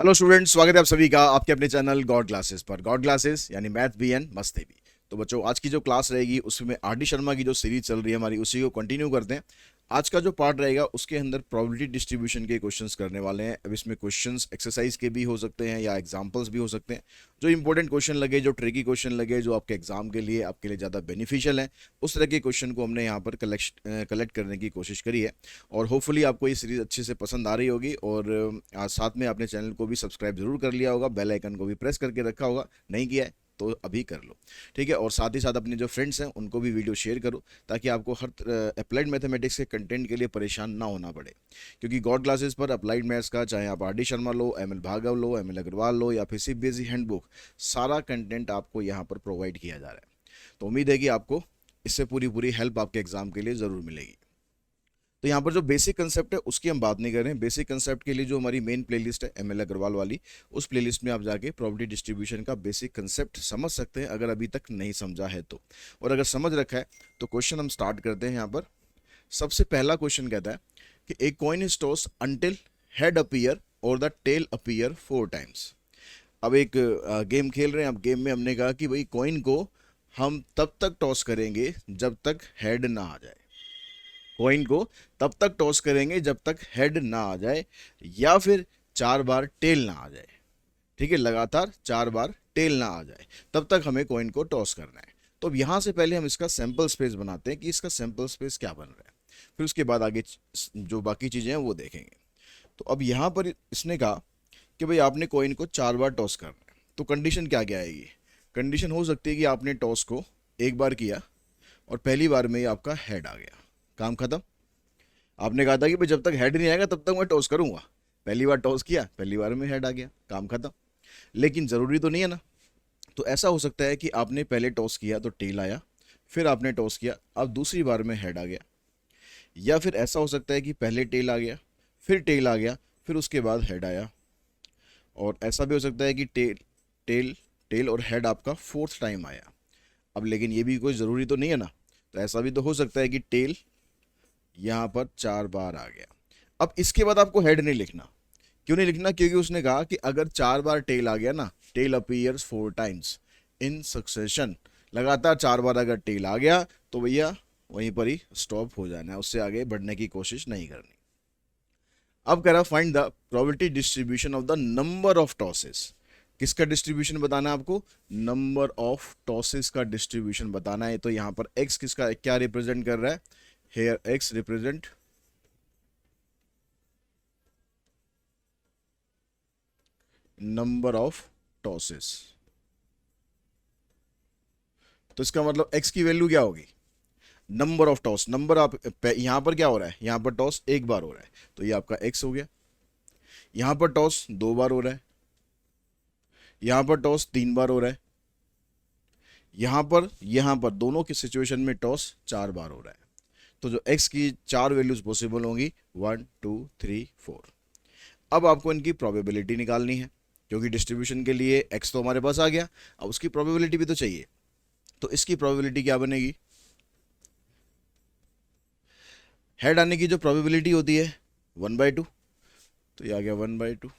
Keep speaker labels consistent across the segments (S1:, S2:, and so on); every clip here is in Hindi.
S1: हेलो स्टूडेंट्स, स्वागत है आप सभी का आपके अपने चैनल गॉड क्लासेस पर। गॉड क्लासेस यानी मैथ भी एंड मस्ती भी। तो बच्चों, आज की जो क्लास रहेगी उसमें आर डी शर्मा की जो सीरीज चल रही है हमारी, उसी को कंटिन्यू करते हैं। आज का जो पार्ट रहेगा उसके अंदर प्रोबेबिलिटी डिस्ट्रीब्यूशन के क्वेश्चंस करने वाले हैं। अब इसमें क्वेश्चंस एक्सरसाइज के भी हो सकते हैं या एग्जांपल्स भी हो सकते हैं। जो इंपॉर्टेंट क्वेश्चन लगे, जो ट्रिकी क्वेश्चन लगे, जो आपके एग्जाम के लिए आपके लिए ज़्यादा बेनिफिशियल है, उस तरह के क्वेश्चन को हमने यहाँ पर कलेक्ट करने की कोशिश करी है। और होपफुली आपको ये सीरीज़ अच्छे से पसंद आ रही होगी। और साथ में आपने चैनल को भी सब्सक्राइब जरूर कर लिया होगा, बेल आइकन को भी प्रेस करके रखा होगा। नहीं किया है तो अभी कर लो, ठीक है। और साथ ही साथ अपने जो फ्रेंड्स हैं उनको भी वीडियो शेयर करो, ताकि आपको हर अप्लाइड मैथमेटिक्स के कंटेंट के लिए परेशान ना होना पड़े। क्योंकि गॉड क्लासेस पर अप्लाइड मैथ्स का, चाहे आप आर डी शर्मा लो, एम एल भार्गव लो, एम एल अग्रवाल लो, या फिर सीबीएसई हैंडबुक, सारा कंटेंट आपको यहाँ पर प्रोवाइड किया जा रहा है। तो उम्मीद है कि आपको इससे पूरी पूरी हेल्प आपके एग्जाम के लिए ज़रूर मिलेगी। तो यहाँ पर जो बेसिक कंसेप्ट है उसकी हम बात नहीं कर रहे हैं। बेसिक कंसेप्ट के लिए जो हमारी मेन प्लेलिस्ट है एम एल अग्रवाल वाली, उस प्लेलिस्ट में आप जाके प्रोबेबिलिटी डिस्ट्रीब्यूशन का बेसिक कंसेप्ट समझ सकते हैं, अगर अभी तक नहीं समझा है तो। और अगर समझ रखा है तो क्वेश्चन हम स्टार्ट करते हैं। यहाँ पर सबसे पहला क्वेश्चन कहता है कि a coin is toss until head appear और द टेल अपीयर 4 टाइम्स। अब एक गेम खेल रहे हैं। अब गेम में हमने कहा कि भाई कॉइन को हम तब तक टॉस करेंगे जब तक हेड ना आ जाए। कॉइन को तब तक टॉस करेंगे जब तक हेड ना आ जाए, या फिर 4 बार टेल ना आ जाए। ठीक है, लगातार 4 बार टेल ना आ जाए, तब तक हमें कॉइन को टॉस करना है। तो अब यहां से पहले हम इसका सैंपल स्पेस बनाते हैं कि इसका सैंपल स्पेस क्या बन रहा है, फिर उसके बाद आगे जो बाकी चीजें हैं वो देखेंगे। तो अब यहां पर इसने कहा कि भाई आपने कॉइन को 4 बार टॉस करना है, तो कंडीशन क्या क्या आएगी। कंडीशन हो सकती है कि आपने टॉस को एक बार किया और पहली बार में ही आपका हेड आ गया, काम खत्म। आपने कहा था कि भाई जब तक हेड नहीं आएगा तब तक मैं टॉस करूंगा। पहली बार टॉस किया, पहली बार में हेड आ गया, काम खत्म। लेकिन ज़रूरी तो नहीं है ना। तो ऐसा हो सकता है कि आपने पहले टॉस किया तो टेल आया, फिर आपने टॉस किया, अब दूसरी बार में हेड आ गया। या फिर ऐसा हो सकता है कि पहले टेल आ गया, फिर टेल आ गया, फिर उसके बाद हेड आया। और ऐसा भी हो सकता है कि टेल टेल टेल और हेड आपका फोर्थ टाइम आया। अब लेकिन ये भी कोई ज़रूरी तो नहीं है ना। तो ऐसा भी तो हो सकता है कि टेल यहाँ पर 4 बार आ गया। अब इसके बाद आपको हेड नहीं लिखना। क्यों नहीं लिखना? क्योंकि उसने कहा कि अगर 4 बार टेल आ गया ना, tail appears 4 times in succession, लगातार 4 बार अगर टेल आ गया तो भैया वहीं पर ही स्टॉप हो जाना है, उससे आगे बढ़ने की कोशिश नहीं करनी। अब कह रहा find the probability distribution of the number of tosses. किसका डिस्ट्रीब्यूशन बताना है आपको? नंबर ऑफ टॉसेस का डिस्ट्रीब्यूशन बताना है। तो यहां पर एक्स किसका क्या रिप्रेजेंट कर रहा है? Here x represent number of tosses. तो इसका मतलब x की वैल्यू क्या होगी? Number of toss. नंबर आप यहां पर क्या हो रहा है? यहां पर टॉस एक बार हो रहा है, तो ये आपका x हो गया। यहां पर टॉस 2 बार हो रहा है, यहां पर टॉस 3 बार हो रहा है, यहां पर दोनों की सिचुएशन में टॉस 4 बार हो रहा है। तो जो x की 4 वैल्यूज पॉसिबल होंगी, 1 2 3 4। अब आपको इनकी प्रोबेबिलिटी निकालनी है, क्योंकि डिस्ट्रीब्यूशन के लिए x तो हमारे पास आ गया, अब उसकी प्रोबेबिलिटी भी तो चाहिए। तो इसकी प्रोबेबिलिटी क्या बनेगी? हेड आने की जो प्रोबेबिलिटी होती है 1/2, तो ये आ गया 1/2।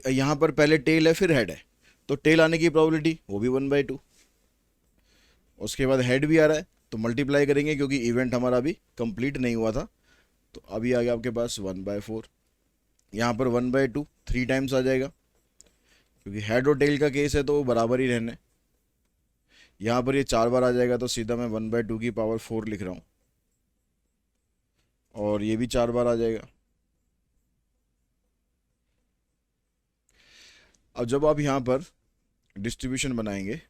S1: यहाँ पर पहले टेल है फिर हेड है, तो टेल आने की प्रोबेबिलिटी वो भी 1/2। उसके बाद हेड भी आ रहा है, तो मल्टीप्लाई करेंगे क्योंकि इवेंट हमारा अभी कंप्लीट नहीं हुआ था। तो अभी आ गया आपके पास 1/4। यहाँ पर 1/2 3 टाइम्स आ जाएगा, क्योंकि हेड और टेल का केस है तो वो बराबर ही रहने। यहाँ पर ये 4 बार आ जाएगा, तो सीधा मैं 1/2 की पावर 4 लिख रहा हूँ, और ये भी 4 बार आ जाएगा। अब जब आप यहाँ पर डिस्ट्रीब्यूशन बनाएंगे,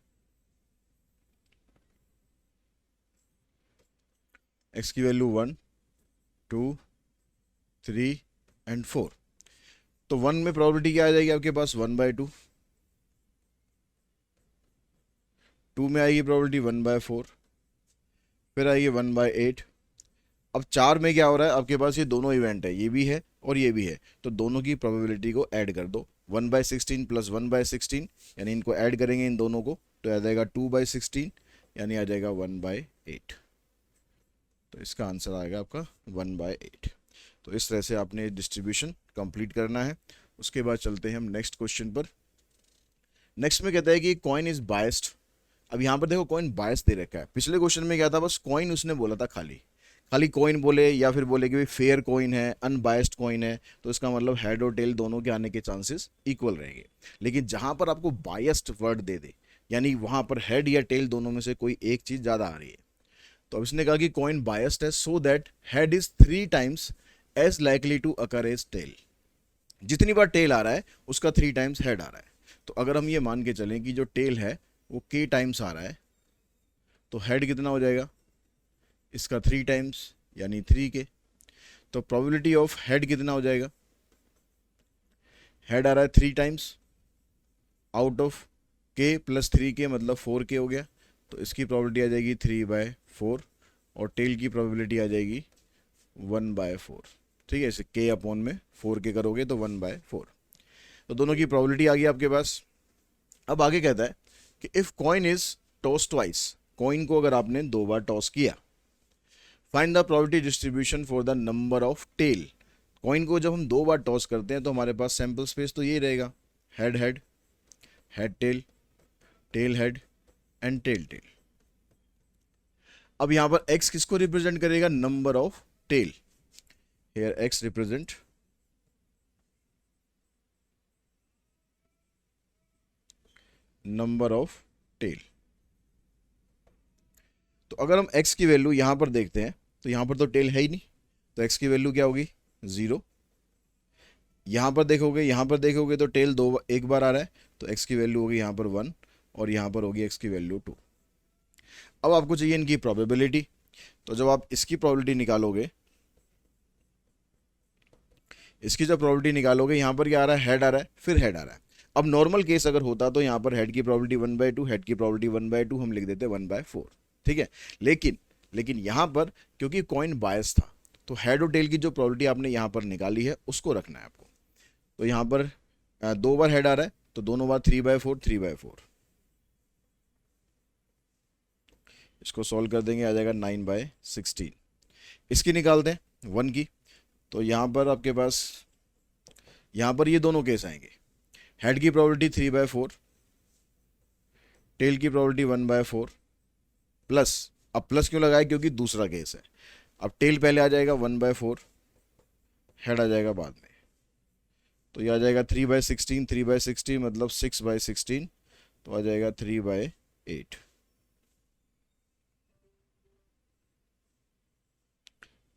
S1: एक्स की वैल्यू 1 2 3 और 4, तो 1 में प्रोबेबिलिटी क्या आ जाएगी आपके पास? 1/2। 2 में आएगी प्रोबेबिलिटी 1/4, फिर आएगी 1/8। अब 4 में क्या हो रहा है आपके पास? ये दोनों इवेंट है, ये भी है और ये भी है, तो दोनों की प्रोबेबिलिटी को ऐड कर दो। 1/16 प्लस 1/16, यानी इनको ऐड करेंगे इन दोनों को, तो आ जाएगा 2/16, यानी आ जाएगा 1/8। तो इसका आंसर आएगा आपका 1/8। तो इस तरह से आपने डिस्ट्रीब्यूशन कंप्लीट करना है। उसके बाद चलते हैं हम नेक्स्ट क्वेश्चन पर। नेक्स्ट में कहता है कि कॉइन इज बायस्ड। अब यहाँ पर देखो कॉइन बायस दे रखा है। पिछले क्वेश्चन में क्या था, बस कॉइन उसने बोला था, खाली खाली कॉइन बोले या फिर बोले कि भाई फेयर कॉइन है, अनबायस्ड कॉइन है, तो इसका मतलब हेड और टेल दोनों के आने के चांसेस इक्वल रहेंगे। लेकिन जहां पर आपको बायस्ड वर्ड दे दे, यानी वहां पर हेड या टेल दोनों में से कोई एक चीज ज्यादा आ रही है, तो अब इसने कहा कि कॉइन बायस्ड है so that head is 3 times as likely to occur as tail. जितनी बार टेल आ रहा है उसका 3 टाइम्स हेड आ रहा है। तो अगर हम ये मान के चलें कि जो टेल है वो k टाइम्स आ रहा है, तो हेड कितना हो जाएगा इसका 3 टाइम्स, यानी 3k। तो प्रोबेबिलिटी ऑफ हेड कितना हो जाएगा, हेड आ रहा है 3 times out of k plus 3k, मतलब 4k हो गया। तो इसकी प्रोबेबिलिटी आ जाएगी 3/4 और टेल की प्रोबेबिलिटी आ जाएगी 1/4। ठीक है, इसे k अपॉन में 4k करोगे तो 1/4। तो दोनों की प्रोबेबिलिटी आ गई आपके पास। अब आगे कहता है कि if coin is toss twice, coin को अगर आपने 2 बार टॉस किया, find the probability distribution for the number of tail. Coin को जब हम 2 बार टॉस करते हैं तो हमारे पास सैंपल स्पेस तो ये रहेगा, head head, head tail, tail head and tail tail. अब यहां पर x किसको रिप्रेजेंट करेगा, number of tail. Here x represent number of tail. तो अगर हम x की वैल्यू यहां पर देखते हैं तो यहां पर तो टेल है ही नहीं, तो x की वैल्यू क्या होगी 0। यहां पर देखोगे तो टेल एक बार आ रहा है, तो x की वैल्यू होगी यहां पर 1 और यहां पर होगी x की वैल्यू 2। अब आपको चाहिए इनकी प्रोबेबिलिटी, तो जब आप इसकी प्रोबेबिलिटी निकालोगे, इसकी जब प्रोबेबिलिटी निकालोगे, यहां पर क्या आ रहा है, हेड आ रहा है, फिर हेड आ रहा है। अब नॉर्मल केस अगर होता तो यहां पर हेड की प्रोबेबिलिटी 1/2, हेड की प्रोबेबिलिटी 1/2, हम लिख देते 1/4। ठीक है, लेकिन यहां पर क्योंकि कॉइन बायस था, तो हेड और टेल की जो प्रोबेबिलिटी आपने यहां पर निकाली है उसको रखना है आपको। तो यहां पर 2 बार हेड आ रहा है, तो दोनों बार 3/4 3/4। इसको सॉल्व कर देंगे, आ जाएगा 9/16। इसकी निकालते हैं 1 की, तो यहां पर आपके पास यहां पर ये दोनों केस आएंगे, हेड की प्रोबेबिलिटी 3/4, टेल की प्रोबेबिलिटी 1/4 प्लस, अब प्लस क्यों लगाया, क्योंकि दूसरा केस है। अब टेल पहले आ जाएगा 1/4, हेड आ जाएगा बाद में, तो ये आ जाएगा 3/16, 3/16 मतलब 6/16, तो आ जाएगा 3/8।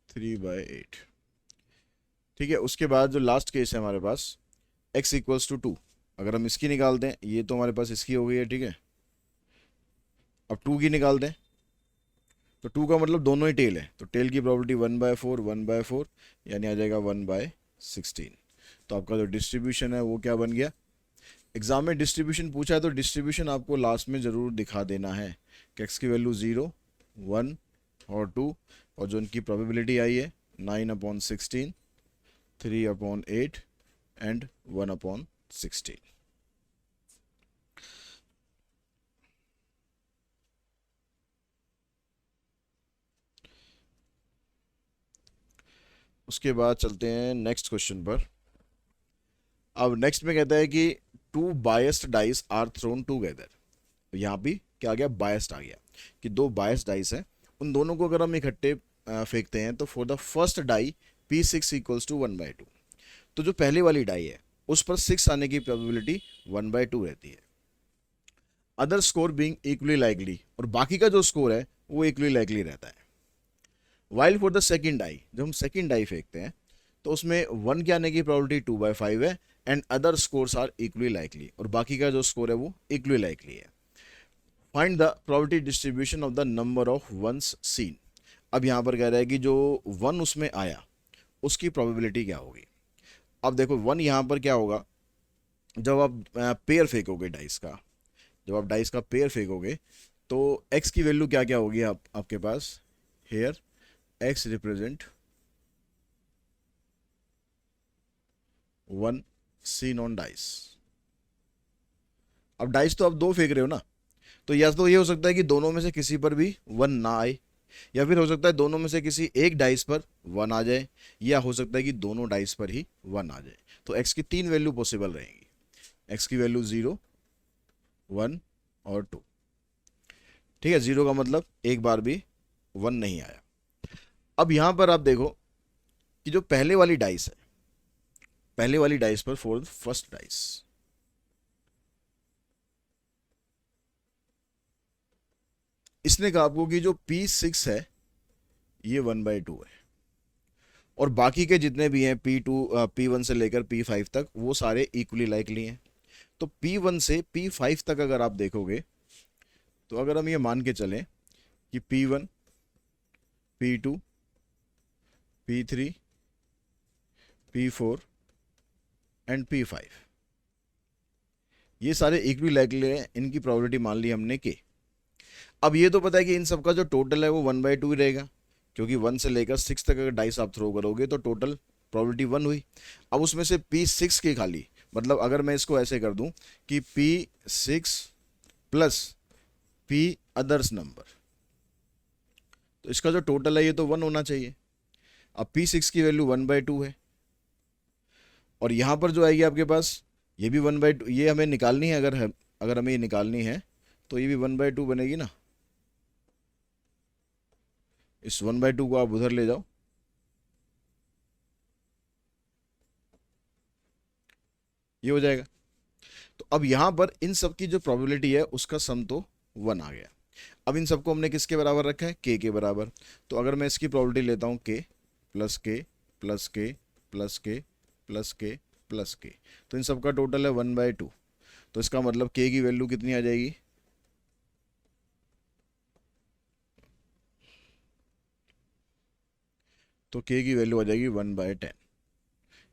S1: 3/8। ठीक है, उसके बाद जो लास्ट केस है हमारे पास x इक्वल्स टू 2, अगर हम इसकी निकालते हैं, ये तो हमारे पास इसकी हो गई है। ठीक है, अब 2 की निकालते हैं, तो 2 का मतलब दोनों ही टेल है, तो टेल की प्रोबेबिलिटी 1/4 1/4, यानी आ जाएगा 1/16। तो आपका जो डिस्ट्रीब्यूशन है वो क्या बन गया। एग्जाम में डिस्ट्रीब्यूशन पूछा है तो डिस्ट्रीब्यूशन आपको लास्ट में ज़रूर दिखा देना है कि x की वैल्यू 0 1 और 2, और जो उनकी प्रोबेबिलिटी आई है 9/16, 3/8 एंड 1/16। उसके बाद चलते हैं नेक्स्ट क्वेश्चन पर। अब नेक्स्ट में कहता है कि 2 biased dice are thrown together. यहाँ भी क्या आ गया, बायस्ड आ गया, कि 2 बायस्ड डाइस हैं, उन दोनों को अगर हम इकट्ठे फेंकते हैं तो for the first die P6 equals to 1/2। तो जो पहले वाली डाई है उस पर 6 आने की प्रोबेबिलिटी 1/2 रहती है, other score being equally likely, और बाकी का जो स्कोर है वो इक्वली लाइकली रहता है। While for the second die, जब हम सेकेंड डाई फेंकते हैं तो उसमें 1 के आने की प्रोबेबिलिटी 2/5 है and other scores are equally likely, और बाकी का जो स्कोर है वो इक्वली लाइकली है। Find the probability distribution of the number of ones seen. अब यहाँ पर कह रहा है कि जो 1 उसमें आया उसकी प्रोबेबिलिटी क्या होगी। अब देखो 1 यहाँ पर क्या होगा, जब आप पेयर फेंकोगे डाइस का, जब आप डाइस का पेयर फेंकोगे तो x की वैल्यू क्या क्या होगी आपके पास, here x represent 1 seen on dice. अब डाइस तो आप 2 फेंक रहे हो ना, तो या तो ये हो सकता है कि दोनों में से किसी पर भी 1 ना आए, या फिर हो सकता है दोनों में से किसी एक डाइस पर 1 आ जाए, या हो सकता है कि दोनों डाइस पर ही 1 आ जाए। तो x की 3 वैल्यू पॉसिबल रहेंगी, x की वैल्यू 0, 1 और 2। ठीक है, 0 का मतलब एक बार भी 1 नहीं आया। अब यहां पर आप देखो कि जो पहले वाली डाइस है, पहले वाली डाइस पर फॉर फर्स्ट डाइस, इसने कहा आपको कि जो P6 है ये 1/2 है, और बाकी के जितने भी हैं P2 P1 से लेकर P5 तक वो सारे इक्वली लाइकली हैं। तो P1 से P5 तक अगर आप देखोगे तो अगर हम ये मान के चलें कि P1, P2, P3, P4 and P5 ये सारे इक्वली लाइकली हैं, इनकी प्रोबेबिलिटी मान ली हमने के। अब ये तो पता है कि इन सबका जो टोटल है वो 1/2 ही रहेगा, क्योंकि 1 से लेकर 6 तक अगर डाइस आप थ्रो करोगे तो टोटल प्रोबेबिलिटी 1 हुई। अब उसमें से P6 की खाली, मतलब अगर मैं इसको ऐसे कर दूं कि P6 plus P others number, तो इसका जो टोटल है ये तो 1 होना चाहिए। अब P6 की वैल्यू 1/2 है, और यहाँ पर जो आएगी आपके पास ये भी 1/2, ये हमें निकालनी है। अगर हमें ये निकालनी है तो ये भी 1/2 बनेगी ना। इस 1/2 को आप उधर ले जाओ, ये हो जाएगा। तो अब यहां पर इन सब की जो प्रोबेबिलिटी है उसका सम तो 1 आ गया। अब इन सबको हमने किसके बराबर रखा है, के बराबर। तो अगर मैं इसकी प्रोबेबिलिटी लेता हूं के प्लस के प्लस के प्लस के प्लस के प्लस के, तो इन सबका टोटल है 1/2। तो इसका मतलब के की वैल्यू कितनी आ जाएगी, तो के की वैल्यू आ जाएगी 1/10।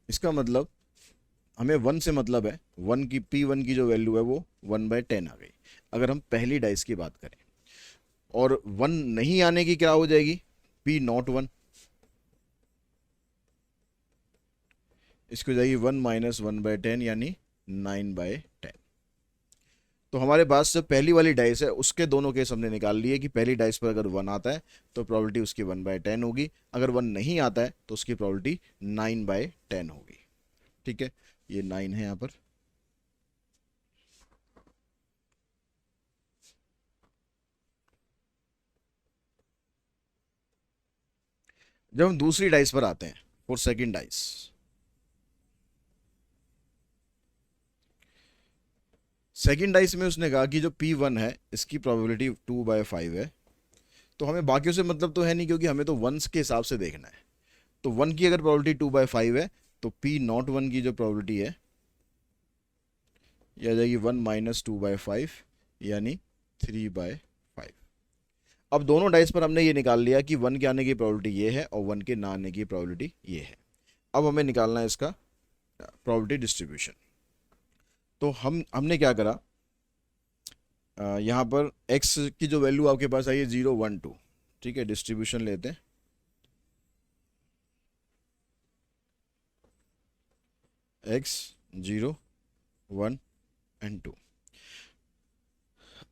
S1: इसका मतलब हमें 1 से मतलब है, 1 की P1 की जो वैल्यू है वो 1/10 आ गई अगर हम पहली डाइस की बात करें। और 1 नहीं आने की क्या हो जाएगी, P01, इसको जाएगी 1 माइनस 1/10 यानी 9/10। तो हमारे पास जो पहली वाली डाइस है उसके दोनों केस हमने निकाल लिए कि पहली डाइस पर अगर 1 आता है तो प्रोबेबिलिटी उसकी 1/10 होगी, अगर 1 नहीं आता है तो उसकी प्रोबेबिलिटी 9/10 होगी। ठीक है, ये 9 है यहाँ पर। जब हम दूसरी डाइस पर आते हैं for second dice, second dice में उसने कहा कि जो P1 है इसकी प्रोबेबिलिटी 2/5 है। तो हमें बाकियों से मतलब तो है नहीं, क्योंकि हमें तो वंस के हिसाब से देखना है। तो 1 की अगर प्रोबेबिलिटी 2/5 है तो P01 की जो प्रोबेबिलिटी है ये आ जाएगी 1 माइनस 2/5 यानी 3/5। अब दोनों डाइस पर हमने ये निकाल लिया कि 1 के आने की प्रोबेबिलिटी ये है और 1 के ना आने की प्रोबेबिलिटी ये है। अब हमें निकालना है इसका प्रोबेबिलिटी डिस्ट्रीब्यूशन। तो हमने क्या करा, यहाँ पर x की जो वैल्यू आपके पास आई है 0, 1, 2। ठीक है, डिस्ट्रीब्यूशन लेते हैं। x 0, 1 and 2।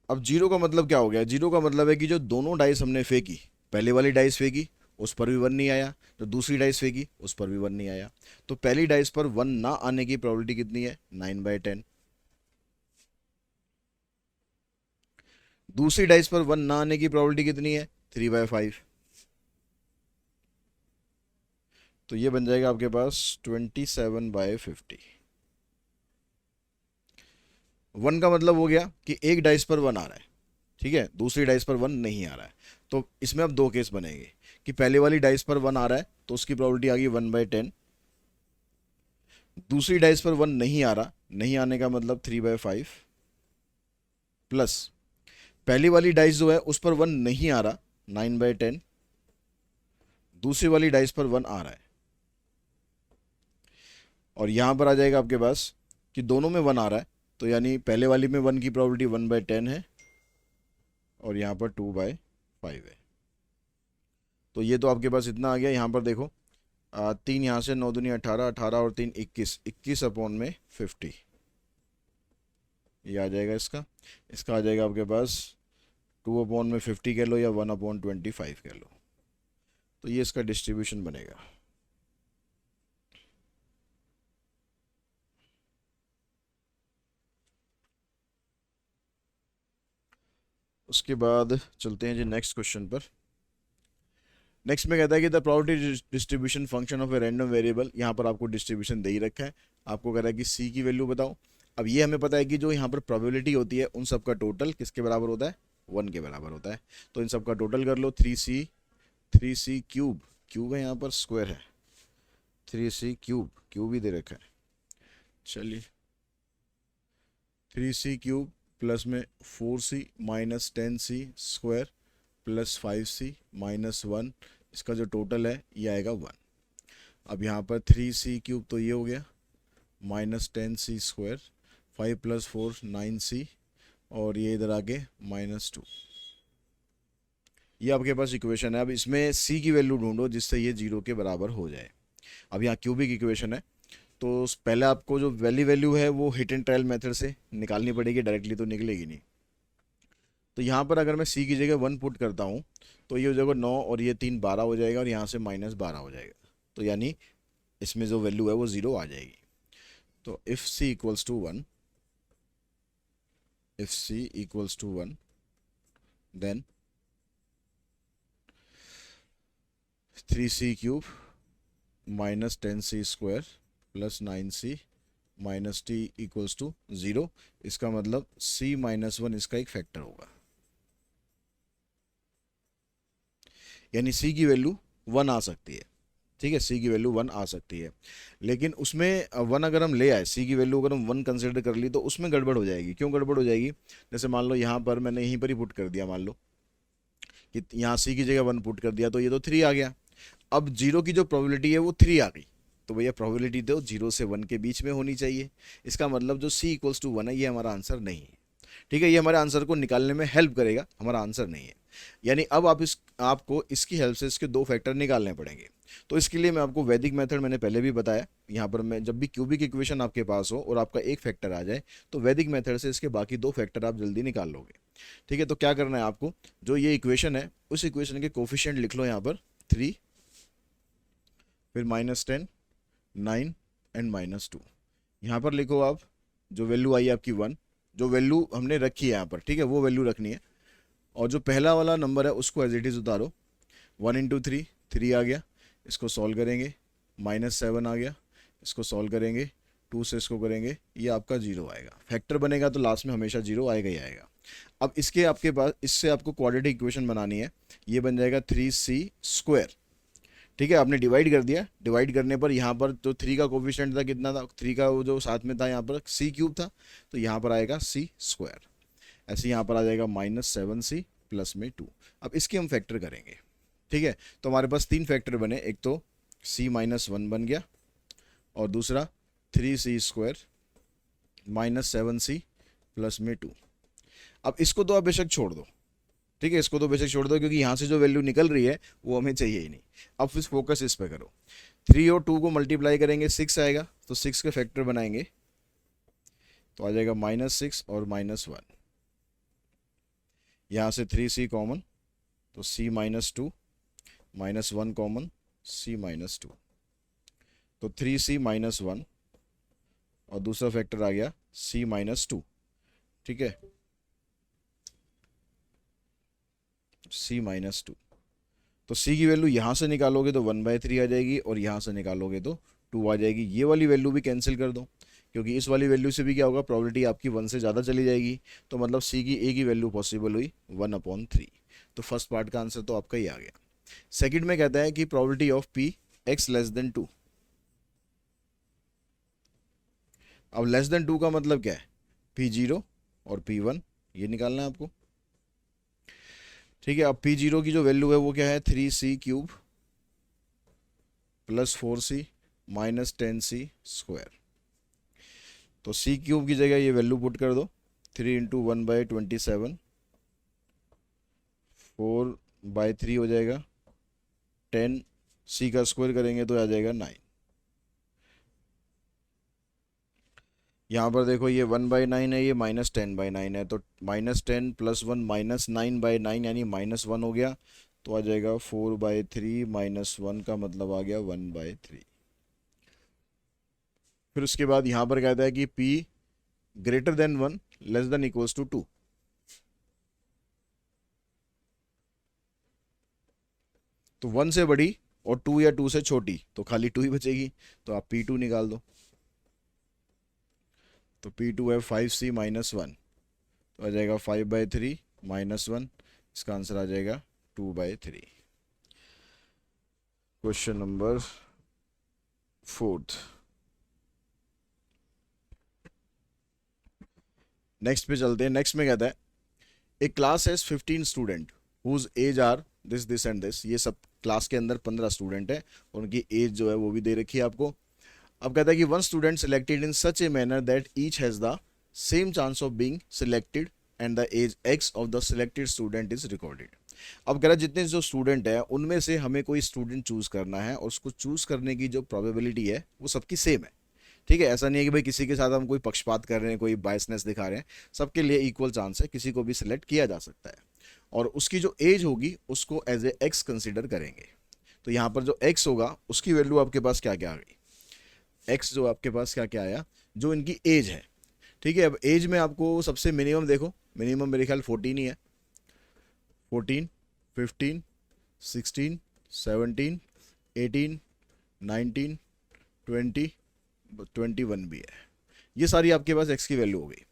S1: अब 0 का मतलब क्या हो गया, 0 का मतलब है कि जो दोनों डाइस हमने फेंकी, पहले वाली डाइस फेंकी उस पर भी 1 नहीं आया, जो दूसरी डाइस फेंकी उस पर भी 1 नहीं आया। तो पहली डाइस पर 1 ना आने की प्रोबेबिलिटी कितनी है, 9/10। दूसरी डाइस पर 1 ना आने की प्रोबेबिलिटी कितनी है, 3/5। तो ये बन जाएगा आपके पास 27/50। 1 का मतलब हो गया कि एक डाइस पर 1 आ रहा है, ठीक है, दूसरी डाइस पर 1 नहीं आ रहा है। तो इसमें अब दो केस बनेंगे कि पहले वाली डाइस पर 1 आ रहा है तो उसकी प्रोबेबिलिटी आ गई 1/10। दूसरी डाइस पर 1 नहीं आ रहा, नहीं आने का मतलब 3/5, प्लस पहली वाली डाइस जो है उस पर 1 नहीं आ रहा, 9/10। दूसरी वाली डाइस पर 1 आ रहा है, और यहां पर आ जाएगा आपके पास कि दोनों में 1 आ रहा है, तो यानी पहले वाली में 1 की प्रोबेबिलिटी 1/10 है और यहाँ पर 2/5 है। तो ये तो आपके पास इतना आ गया। यहाँ पर देखो 3 यहाँ से, 9 दूनी 18, 18 और 3 21, 21/50 ये आ जाएगा। इसका इसका आ जाएगा आपके पास 2/50 कह लो या 1/25 कह लो, तो ये इसका डिस्ट्रीब्यूशन बनेगा। उसके बाद चलते हैं जी नेक्स्ट क्वेश्चन पर। नेक्स्ट में कहता है कि the probability distribution function of a random variable, यहाँ पर आपको डिस्ट्रीब्यूशन दे ही रखा है, आपको कह रहा है कि सी की वैल्यू बताओ। अब ये हमें पता है कि जो यहाँ पर प्रोबेबिलिटी होती है उन सब का टोटल किसके बराबर होता है, 1 के बराबर होता है। तो इन सब का टोटल कर लो, 3c क्यूब, क्यूब है यहाँ पर, स्क्वायर है, 3c क्यूब, क्यूब ही दे रखा है, चलिए 3c क्यूब प्लस में 4c minus 10c square plus 5c minus 1, इसका जो टोटल है ये आएगा 1। अब यहाँ पर 3c क्यूब तो ये हो गया, minus 10c square, 5 plus 4 9c, और ये इधर आके माइनस 2। ये आपके पास इक्वेशन है। अब इसमें c की वैल्यू ढूंढो जिससे ये 0 के बराबर हो जाए। अब यहाँ क्यूबिक इक्वेशन है, तो पहले आपको जो वैल्यू है वो हिट एंड ट्रायल मेथड से निकालनी पड़ेगी, डायरेक्टली तो निकलेगी नहीं। तो यहाँ पर अगर मैं c की जगह 1 पुट करता हूँ तो ये हो जाएगा 9 और ये 3 12 हो जाएगा, और यहाँ से -12 हो जाएगा, तो यानी इसमें जो वैल्यू है वो 0 आ जाएगी। तो if c equals to 1, if c equals to 1 then 3c cube minus 10c square plus 9c minus t equals to 0। इसका मतलब c माइनस 1 इसका एक फैक्टर होगा, यानी c की वैल्यू 1 आ सकती है। ठीक है, c की वैल्यू 1 आ सकती है, लेकिन उसमें 1 अगर हम ले आए, c की वैल्यू अगर हम 1 कंसिडर कर ली तो उसमें गड़बड़ हो जाएगी। क्यों गड़बड़ हो जाएगी? जैसे मान लो यहाँ पर मैंने यहीं पर ही पुट कर दिया, मान लो कि यहाँ c की जगह 1 पुट कर दिया तो ये तो 3 आ गया। अब 0 की जो प्रोबेबिलिटी है वो 3 आ गई, तो भैया प्रोबेबिलिटी तो 0 से 1 के बीच में होनी चाहिए। इसका मतलब जो c इक्वल्स टू 1 है ये हमारा आंसर नहीं है। ठीक है, ये हमारे आंसर को निकालने में हेल्प करेगा, हमारा आंसर नहीं है। यानी अब आपको इसकी हेल्प से इसके 2 फैक्टर निकालने पड़ेंगे। तो इसके लिए मैं आपको वैदिक मेथड मैंने पहले भी बताया, यहाँ पर मैं जब भी क्यूबिक इक्वेशन आपके पास हो और आपका एक फैक्टर आ जाए तो वैदिक मेथड से इसके बाकी 2 फैक्टर आप जल्दी निकाल लोगे। ठीक है, तो क्या करना है आपको, जो ये इक्वेशन है उस इक्वेशन के कोफिशिएंट लिख लो यहाँ पर 3, फिर -10, 9 एंड -2। यहाँ पर लिखो आप जो वैल्यू आई आपकी 1, जो वैल्यू हमने रखी है यहाँ पर, ठीक है, वो वैल्यू रखनी है। और जो पहला वाला नंबर है उसको एज इट इज़ उतारो, 1 इंटू 3, 3 आ गया, इसको सॉल्व करेंगे, -7 आ गया, इसको सॉल्व करेंगे, 2 से इसको करेंगे, ये आपका 0 आएगा। फैक्टर बनेगा तो लास्ट में हमेशा 0 आएगा ही आएगा। अब इसके आपके पास, इससे आपको क्वाड्रेटिक इक्वेशन बनानी है, ये बन जाएगा 3c स्क्वायर। ठीक है, आपने डिवाइड कर दिया, डिवाइड करने पर यहाँ पर जो 3 का कोफिशिएंट था कितना था, 3 का वो जो साथ में था यहाँ पर c क्यूब था, तो यहाँ पर आएगा c स्क्वायर। ऐसे यहाँ पर आ जाएगा -7c प्लस में 2। अब इसके हम फैक्टर करेंगे। ठीक है, तो हमारे पास 3 फैक्टर बने, एक तो c-1 बन गया, और दूसरा 3c स्क्वायर -7c प्लस में 2। अब इसको तो आप बेशक छोड़ दो, ठीक है, इसको तो बेशक छोड़ दो, क्योंकि यहाँ से जो वैल्यू निकल रही है वो हमें चाहिए ही नहीं। अब फिर फोकस इस पे करो, 3 और 2 को मल्टीप्लाई करेंगे 6 आएगा, तो 6 के फैक्टर बनाएंगे तो आ जाएगा -6 और -1। यहाँ से 3c कॉमन, तो c-2 -1 कॉमन, c-2, तो 3c-1, और दूसरा फैक्टर आ गया c-2। ठीक है, c-2, तो c की वैल्यू यहाँ से निकालोगे तो 1/3 आ जाएगी, और यहाँ से निकालोगे तो 2 आ जाएगी। ये वाली वैल्यू भी कैंसिल कर दो, क्योंकि इस वाली वैल्यू से भी क्या होगा, प्रोबेबिलिटी आपकी 1 से ज़्यादा चली जाएगी, तो मतलब c की एक ही वैल्यू पॉसिबल हुई 1/3। तो फर्स्ट पार्ट का आंसर तो आपका ही आ गया। सेकंड में कहता है कि probability of p x less than 2। अब लेस देन 2 का मतलब क्या है, p0 और p1, ये निकालना है आपको। ठीक है, अब p0 की जो वैल्यू है वो क्या है, 3c cube plus 4c minus 10c square. तो c क्यूब की जगह ये वैल्यू पुट कर दो, 3 इंटू 1/27, 4/3 हो जाएगा, 10 c का स्क्वायर करेंगे तो आ जाएगा 9। यहाँ पर देखो ये 1/9 है, ये -10/9 है, तो -10 + 1 -9/9 यानी -1 हो गया, तो आ जाएगा 4/3 -1 का मतलब आ गया 1/3। फिर उसके बाद यहाँ पर कहता है कि p > 1 < 2। तो 1 से बड़ी और 2 या 2 से छोटी, तो खाली 2 ही बचेगी, तो आप p2 निकाल दो। तो p2 है 5c-1, तो आ जाएगा 5/3 -1, इसका आंसर आ जाएगा 2/3। Question number 4। नेक्स्ट पे चलते हैं। नेक्स्ट में कहता है a class has 15 student whose age are this this and this. ये सब क्लास के अंदर 15 स्टूडेंट है, उनकी एज जो है वो भी दे रखी है आपको। अब कहता है कि one student selected in such a manner that each has the same chance of being selected and the age x of the selected student is recorded. अब कह रहा है जितने जो स्टूडेंट है उनमें से हमें कोई स्टूडेंट चूज करना है, और उसको चूज करने की जो प्रोबेबिलिटी है वो सबकी सेम है। ठीक है, ऐसा नहीं है कि भाई किसी के साथ हम कोई पक्षपात कर रहे हैं, कोई बायसनेस दिखा रहे हैं, सबके लिए इक्वल चांस है, किसी को भी सिलेक्ट किया जा सकता है। और उसकी जो एज होगी उसको एज ए एक्स कंसिडर करेंगे। तो यहाँ पर जो एक्स होगा उसकी वैल्यू आपके पास क्या क्या आ गई, एक्स जो आपके पास क्या क्या आया, जो इनकी एज है। ठीक है, अब एज में आपको सबसे मिनिमम देखो, मिनिमम मेरे ख्याल 14 ही है। 14, 15, 16, 17, 18, 19, 20, 21 भी है। ये सारी आपके पास एक्स की वैल्यू हो गई।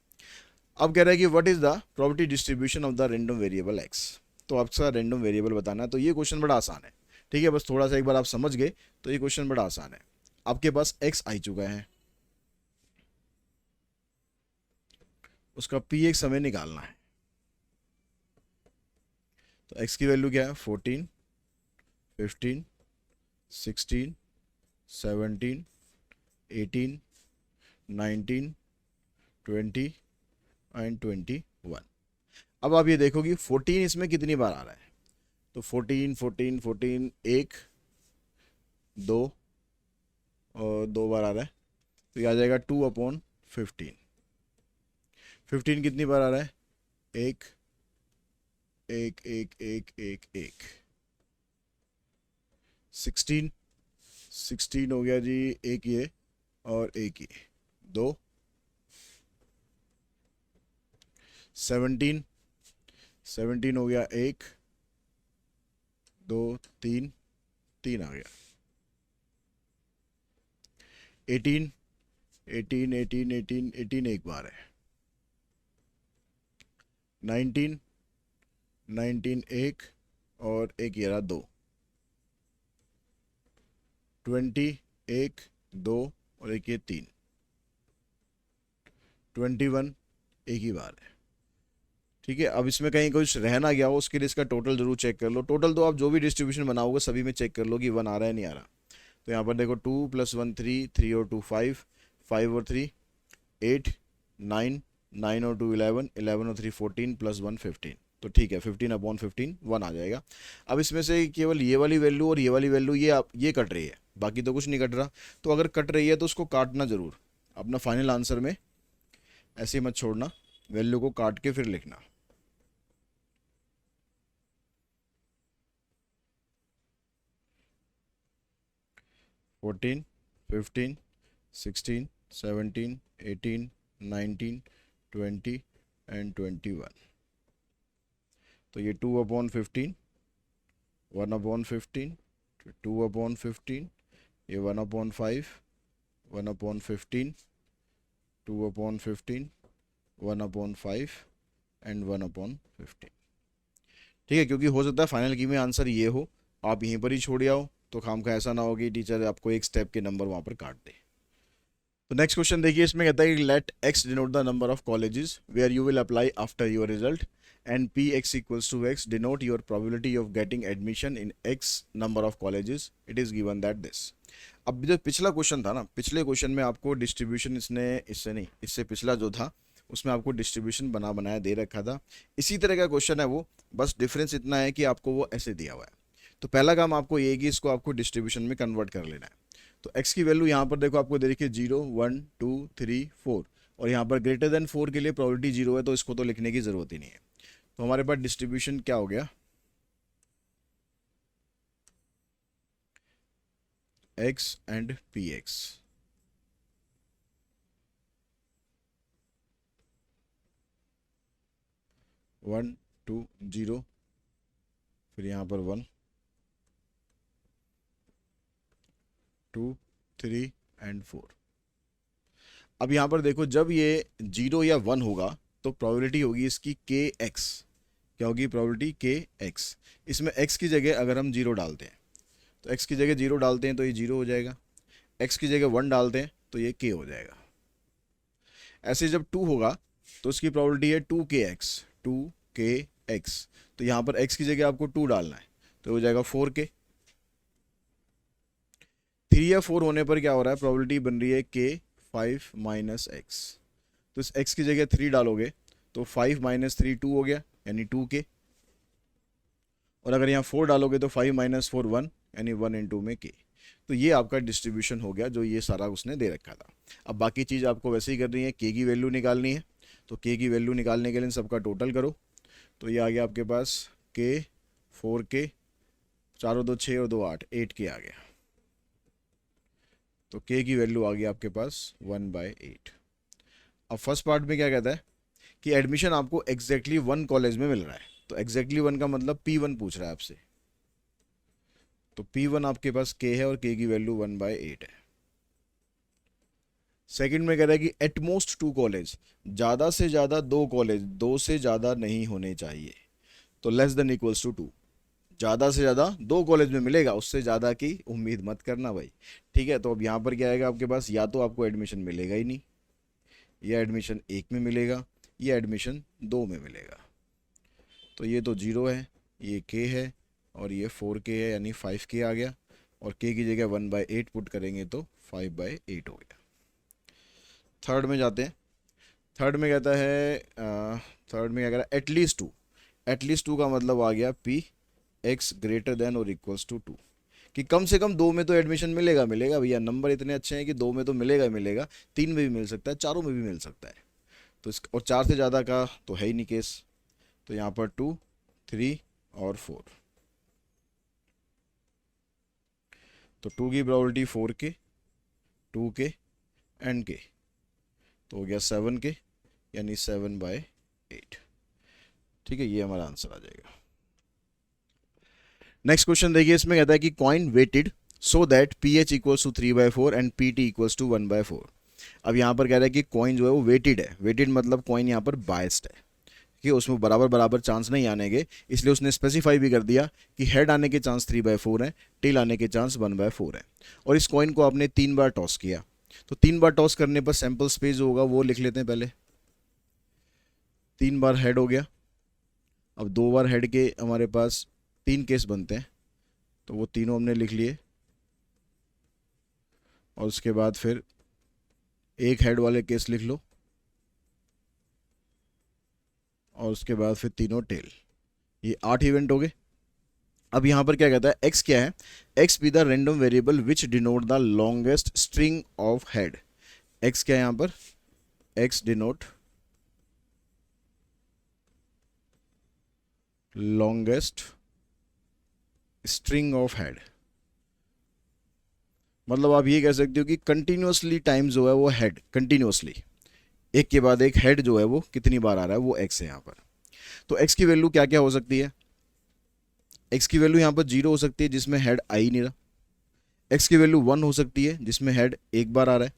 S1: अब कह रहा है कि what is the probability distribution of the random variable x. तो आपका रैंडम वेरिएबल बताना है, तो ये क्वेश्चन बड़ा आसान है। ठीक है, बस थोड़ा सा एक बार आप समझ गए तो ये क्वेश्चन बड़ा आसान है। आपके पास एक्स आ चुका है, उसका पी एक्स हमें निकालना है। तो एक्स की वैल्यू क्या है, 14, 15, 16, 17, 18, 19, 20 एंड 21। अब आप ये देखो कि 14 इसमें कितनी बार आ रहा है, तो 14, 14, 14 एक, दो और 2 बार आ रहा है, तो ये आ जाएगा 2/15। 15 कितनी बार आ रहा है, एक, एक, एक, एक, एक, एक। 16, 16 हो गया जी, एक ये और एक ये, दो। 17, 17 हो गया, एक, दो, तीन, तीन आ गया। 18, 18, 18, 18, 18 एक बार है। 19, 19 एक और एक ये रहा, दो। 20 एक, दो और एक ये, तीन। 21 एक ही बार है। ठीक है, अब इसमें कहीं कुछ रह ना गया हो उसके लिए इसका टोटल जरूर चेक कर लो। टोटल तो आप जो भी डिस्ट्रीब्यूशन बनाओगे सभी में चेक कर लो कि 1 आ रहा है नहीं आ रहा। तो यहाँ पर देखो 2 + 1 3, 3 और 2 5, 5 और 3 8, 9, 9 और 2 11, 11 और 3 14 + 1 15। तो ठीक है, 15/15 1 आ जाएगा। अब इसमें से केवल ये वाली वैल्यू और ये वाली वैल्यू ये कट रही है, बाकी तो कुछ नहीं कट रहा। तो अगर कट रही है तो उसको काटना ज़रूर अपना फाइनल आंसर में, ऐसे ही मत छोड़ना, वैल्यू को काट के फिर लिखना। Fourteen, 15, 16, 17, 18, 19, 20 and 21। तो ये 2/15, 1/15, 2/15, ये 1/5, 1/15, 2/15, 1/5 एंड 1/15। ठीक है, क्योंकि हो सकता है फाइनल की में आंसर ये हो, आप यहीं पर ही छोड़ आओ, तो खाम खा ऐसा ना हो कि टीचर आपको एक स्टेप के नंबर वहाँ पर काट दे। तो नेक्स्ट क्वेश्चन देखिए, इसमें कहता है कि let x denote the number of colleges where you will apply after your result and p x equals to x denote your probability of getting admission in x number of colleges, it is given that this. अब जो पिछला क्वेश्चन था ना, पिछले क्वेश्चन में आपको डिस्ट्रीब्यूशन इससे पिछला जो था उसमें आपको डिस्ट्रीब्यूशन बनाया दे रखा था। इसी तरह का क्वेश्चन है वो, बस डिफरेंस इतना है कि आपको वो ऐसे दिया हुआ है। तो पहला काम आपको ये है कि इसको आपको डिस्ट्रीब्यूशन में कन्वर्ट कर लेना है। तो x की वैल्यू यहाँ पर देखो आपको दे रखी है 0 1 2 3 4, और यहाँ पर ग्रेटर देन 4 के लिए प्रोबेबिलिटी 0 है, तो इसको तो लिखने की ज़रूरत ही नहीं है। तो हमारे पास डिस्ट्रीब्यूशन क्या हो गया, x and p x. One two zero, फिर यहाँ पर 1 2 3 एंड 4। अब यहाँ पर देखो, जब ये 0 या 1 होगा तो प्रोबेबिलिटी होगी इसकी के एक्स। क्या होगी प्रोबेबिलिटी, के एक्स। इसमें x की जगह अगर हम 0 डालते हैं तो x की जगह 0 डालते हैं तो ये 0 हो जाएगा, x की जगह 1 डालते हैं तो ये k हो जाएगा। ऐसे जब 2 होगा तो इसकी प्रोबेबिलिटी है 2kx, 2kx। तो यहाँ पर x की जगह आपको 2 डालना है तो हो जाएगा 4k। 3 या 4 होने पर क्या हो रहा है, प्रोबेबिलिटी बन रही है k 5 माइनस एक्स। तो इस x की जगह 3 डालोगे तो 5 माइनस 3 2 हो गया, यानी 2k। और अगर यहाँ 4 डालोगे तो 5 माइनस 4 1, यानी 1 इंटू में k। तो ये आपका डिस्ट्रीब्यूशन हो गया, जो ये सारा उसने दे रखा था। अब बाकी चीज़ आपको वैसे ही करनी है, k की वैल्यू निकालनी है। तो k की वैल्यू निकालने के लिए सबका टोटल करो, तो ये आ गया आपके पास k 4k, 4 और 2 6 और 2 8, 8k आ गया। तो k की वैल्यू आ गई आपके पास 1/8। अब फर्स्ट पार्ट में क्या कहता है कि एडमिशन आपको एग्जैक्टली 1 कॉलेज में मिल रहा है। तो एग्जैक्टली 1 का मतलब P1 पूछ रहा है आपसे। तो P1 आपके पास k है और k की वैल्यू 1/8 है। सेकंड में कह रहा है कि एटमोस्ट 2 कॉलेज, ज़्यादा से ज़्यादा 2 कॉलेज, 2 से ज़्यादा नहीं होने चाहिए। तो लेस देन इक्वल्स टू 2, ज़्यादा से ज़्यादा 2 कॉलेज में मिलेगा, उससे ज़्यादा की उम्मीद मत करना भाई। ठीक है, तो अब यहाँ पर क्या आएगा आपके पास, या तो आपको एडमिशन मिलेगा ही नहीं, या एडमिशन 1 में मिलेगा, या एडमिशन 2 में मिलेगा। तो ये तो 0 है, ये k है, और ये 4k है, यानी 5k आ गया। और k की जगह 1/8 पुट करेंगे तो 5/8 हो गया। थर्ड में जाते हैं। थर्ड में कहता है थर्ड में क्या कह रहा है, एटलीस्ट 2। एटलीस्ट 2 का मतलब आ गया p x ग्रेटर देन और इक्वल्स टू 2, कि कम से कम 2 में तो एडमिशन मिलेगा भैया। नंबर इतने अच्छे हैं कि 2 में तो मिलेगा, 3 में भी मिल सकता है, 4 में भी मिल सकता है। तो इस और 4 से ज़्यादा का तो है ही नहीं केस। तो यहाँ पर 2 3 और 4, तो 2 की probability 4k, 2k and k, तो हो गया 7k, यानी 7/8। ठीक है, ये हमारा आंसर आ जाएगा। नेक्स्ट क्वेश्चन देखिए, इसमें कहता है कि coin weighted so that pH equals to 3/4 and pt equals to 1/4। अब यहाँ पर कह रहा है कि कॉइन जो है वो वेटेड है। वेटेड मतलब कॉइन यहाँ पर बायस्ड है कि उसमें बराबर बराबर चांस नहीं आने के, इसलिए उसने स्पेसिफाई भी कर दिया कि हेड आने के चांस 3/4 है, टेल आने के चांस 1/4 है। और इस कॉइन को आपने 3 बार टॉस किया, तो 3 बार टॉस करने पर सैंपल स्पेस होगा वो लिख लेते हैं पहले। 3 बार हेड हो गया। अब 2 बार हेड के हमारे पास 3 केस बनते हैं, तो वो तीनों हमने लिख लिए। और उसके बाद फिर एक हेड वाले केस लिख लो, और उसके बाद फिर तीनों टेल। ये 8 इवेंट हो गए। अब यहाँ पर क्या कहता है, x क्या है, x be the random variable which denote the longest string of head. x क्या है यहाँ पर, x denote longest string of head. मतलब आप ये कह सकते हो कि कंटिन्यूसली टाइम जो है वो हेड, कंटिन्यूसली एक के बाद एक हेड जो है वो कितनी बार आ रहा है, वो x है यहाँ पर। तो x की वैल्यू क्या क्या हो सकती है, x की वैल्यू यहाँ पर 0 हो सकती है जिसमें हेड आ ही नहीं रहा। x की वैल्यू 1 हो सकती है जिसमें हेड एक बार आ रहा है।